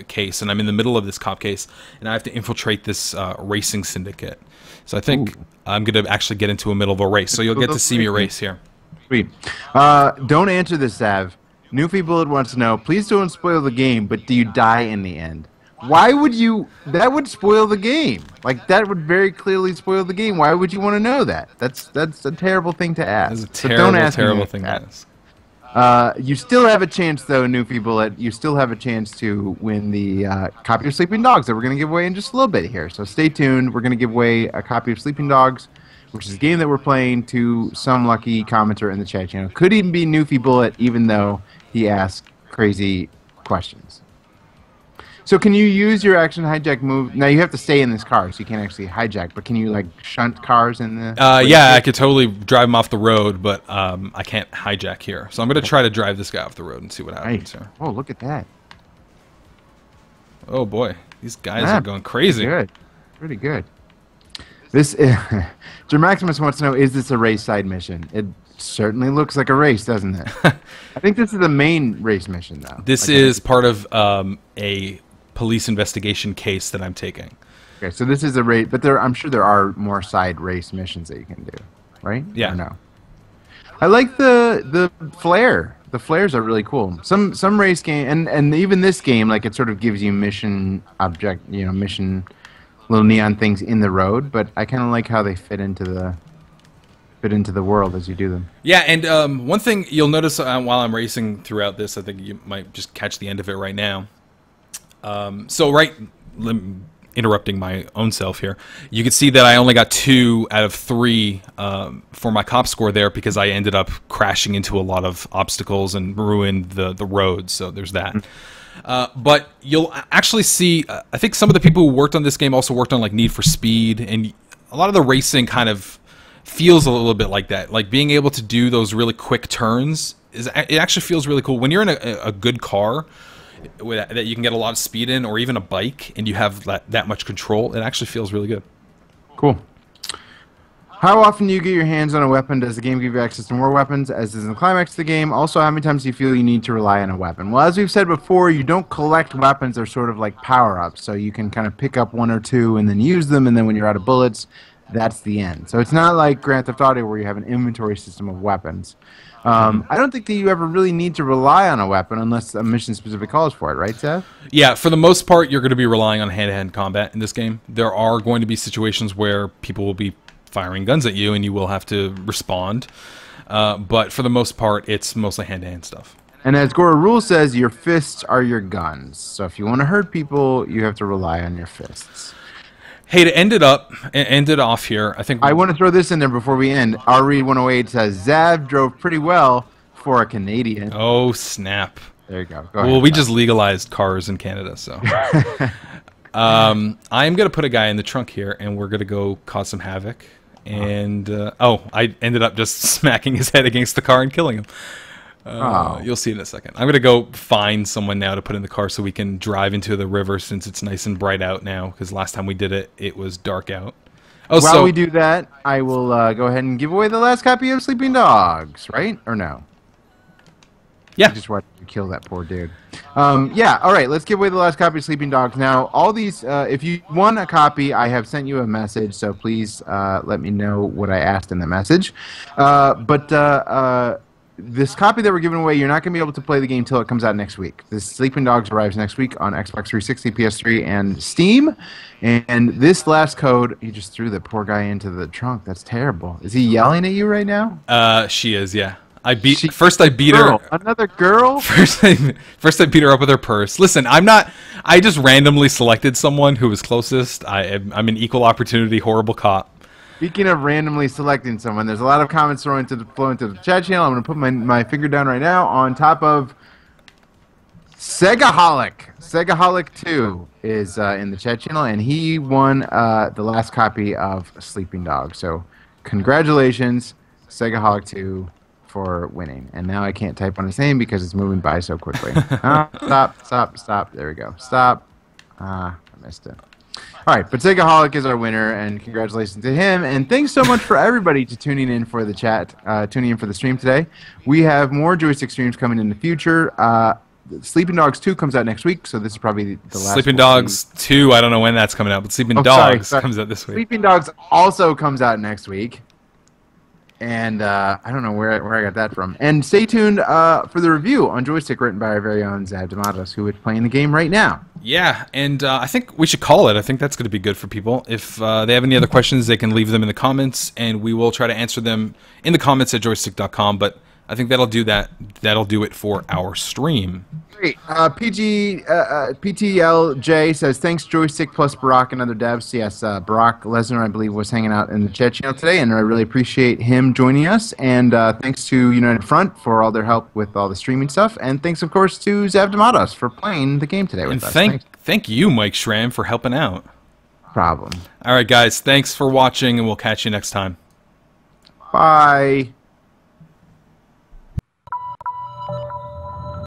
case, and I'm in the middle of this cop case, and I have to infiltrate this racing syndicate. So I think I'm going to actually get into the middle of a race. So you'll get to see me race here. Sweet. Don't answer this, Sav. Newfie Bullet wants to know, please don't spoil the game, but do you die in the end? Why would you? That would spoil the game. Like, that would very clearly spoil the game. Why would you want to know that? That's a terrible thing to ask. That's a terrible thing to ask. You still have a chance, though, Newfie Bullet. You still have a chance to win the copy of Sleeping Dogs that we're going to give away in just a little bit here. So stay tuned. We're going to give away a copy of Sleeping Dogs, which is a game that we're playing, to some lucky commenter in the chat channel. Could even be Newfie Bullet, even though he asked crazy questions. So can you use your action hijack move? Now, you have to stay in this car, so you can't actually hijack, but can you, like, shunt cars in the... yeah, I could totally drive them off the road, but I can't hijack here. So I'm going to try to drive this guy off the road and see what happens here. Oh, look at that. Oh, boy. These guys are going crazy. Good. Pretty good. This Sir Maximus wants to know, is this a race side mission? It certainly looks like a race, doesn't it? I think this is the main race mission, though. This is part of a police investigation case that I'm taking. Okay, so this is a race, but I'm sure there are more side race missions that you can do, right? Yeah. Or no? I like the flare. The flares are really cool. Some race game and even this game, like, it sort of gives you mission little neon things in the road, but I kind of like how they fit into the world as you do them. Yeah, and one thing you'll notice while I'm racing throughout this, I think you might just catch the end of it right now. Interrupting my own self here, you can see that I only got 2 out of 3 for my cop score there because I ended up crashing into a lot of obstacles and ruined the road, so there's that. But you'll actually see, I think some of the people who worked on this game also worked on like Need for Speed, and a lot of the racing kind of feels a little bit like that. Like being able to do those really quick turns, it actually feels really cool. When you're in a good car that you can get a lot of speed in, or even a bike, and you have that much control, it actually feels really good. Cool. How often do you get your hands on a weapon? Does the game give you access to more weapons, as is in the climax of the game? Also, how many times do you feel you need to rely on a weapon? Well, as we've said before, you don't collect weapons. They're sort of like power-ups, so you can kind of pick up 1 or 2 and then use them, and then when you're out of bullets, that's the end. So it's not like Grand Theft Auto where you have an inventory system of weapons. I don't think that you ever really need to rely on a weapon unless a mission specific calls for it, right, Seth? Yeah, for the most part, you're going to be relying on hand-to-hand combat in this game. There are going to be situations where people will be firing guns at you and you will have to respond. But for the most part, it's mostly hand-to-hand stuff. And as Gora Rule says, your fists are your guns. So if you want to hurt people, you have to rely on your fists. Hey, to end it off here, I think... I want to throw this in there before we end. RRead108 says, Zav drove pretty well for a Canadian. Oh, snap. There you go. Go well, ahead, we just legalized cars in Canada, so... I'm going to put a guy in the trunk here, and we're going to go cause some havoc. And, I ended up just smacking his head against the car and killing him. You'll see in a second. I'm going to go find someone now to put in the car so we can drive into the river since it's nice and bright out now, because last time we did it, it was dark out. While we do that, I will go ahead and give away the last copy of Sleeping Dogs, right? Or no? Yeah. I just watched you kill that poor dude. Yeah, all right, let's give away the last copy of Sleeping Dogs. Now, all these, if you won a copy, I have sent you a message, so please let me know what I asked in the message. This copy that we're giving away, you're not going to be able to play the game until it comes out next week. This Sleeping Dogs arrives next week on Xbox 360, PS3, and Steam. And this last code, he just threw the poor guy into the trunk. That's terrible. Is he yelling at you right now? She is, yeah. First I beat her. Another girl? First I beat her up with her purse. Listen, I just randomly selected someone who was closest. I'm an equal opportunity horrible cop. Speaking of randomly selecting someone, there's a lot of comments flowing into the chat channel. I'm going to put my finger down right now on top of Segaholic. Segaholic 2 is in the chat channel, and he won the last copy of Sleeping Dog. So congratulations, Segaholic 2, for winning. And now I can't type on his name because it's moving by so quickly. Stop. There we go. Stop. I missed it. All right, but Segaholic is our winner, and congratulations to him. And thanks so much for everybody to tuning in for the chat, tuning in for the stream today. We have more Joystiq streams coming in the future. Sleeping Dogs 2 comes out next week, so this is probably the last. Sleeping Dogs 2, I don't know when that's coming out, but Sleeping Dogs comes out this week. Sleeping Dogs also comes out next week. And I don't know where I got that from. And stay tuned for the review on Joystiq written by our very own Zav D'Amatos, who is playing the game right now. Yeah, and I think we should call it. I think that's going to be good for people. If they have any other questions, they can leave them in the comments, and we will try to answer them in the comments at joystiq.com. But I think that'll do that. That'll do it for our stream. Great. PTLJ says, thanks Joystiq plus Barack and other devs. Yes, Barack Lesnar, I believe, was hanging out in the chat channel today, and I really appreciate him joining us. And thanks to United Front for all their help with all the streaming stuff. And thanks, of course, to Zav D'Amatos for playing the game today with us. Thank you, Mike Schramm, for helping out. No problem. All right, guys. Thanks for watching, and we'll catch you next time. Bye.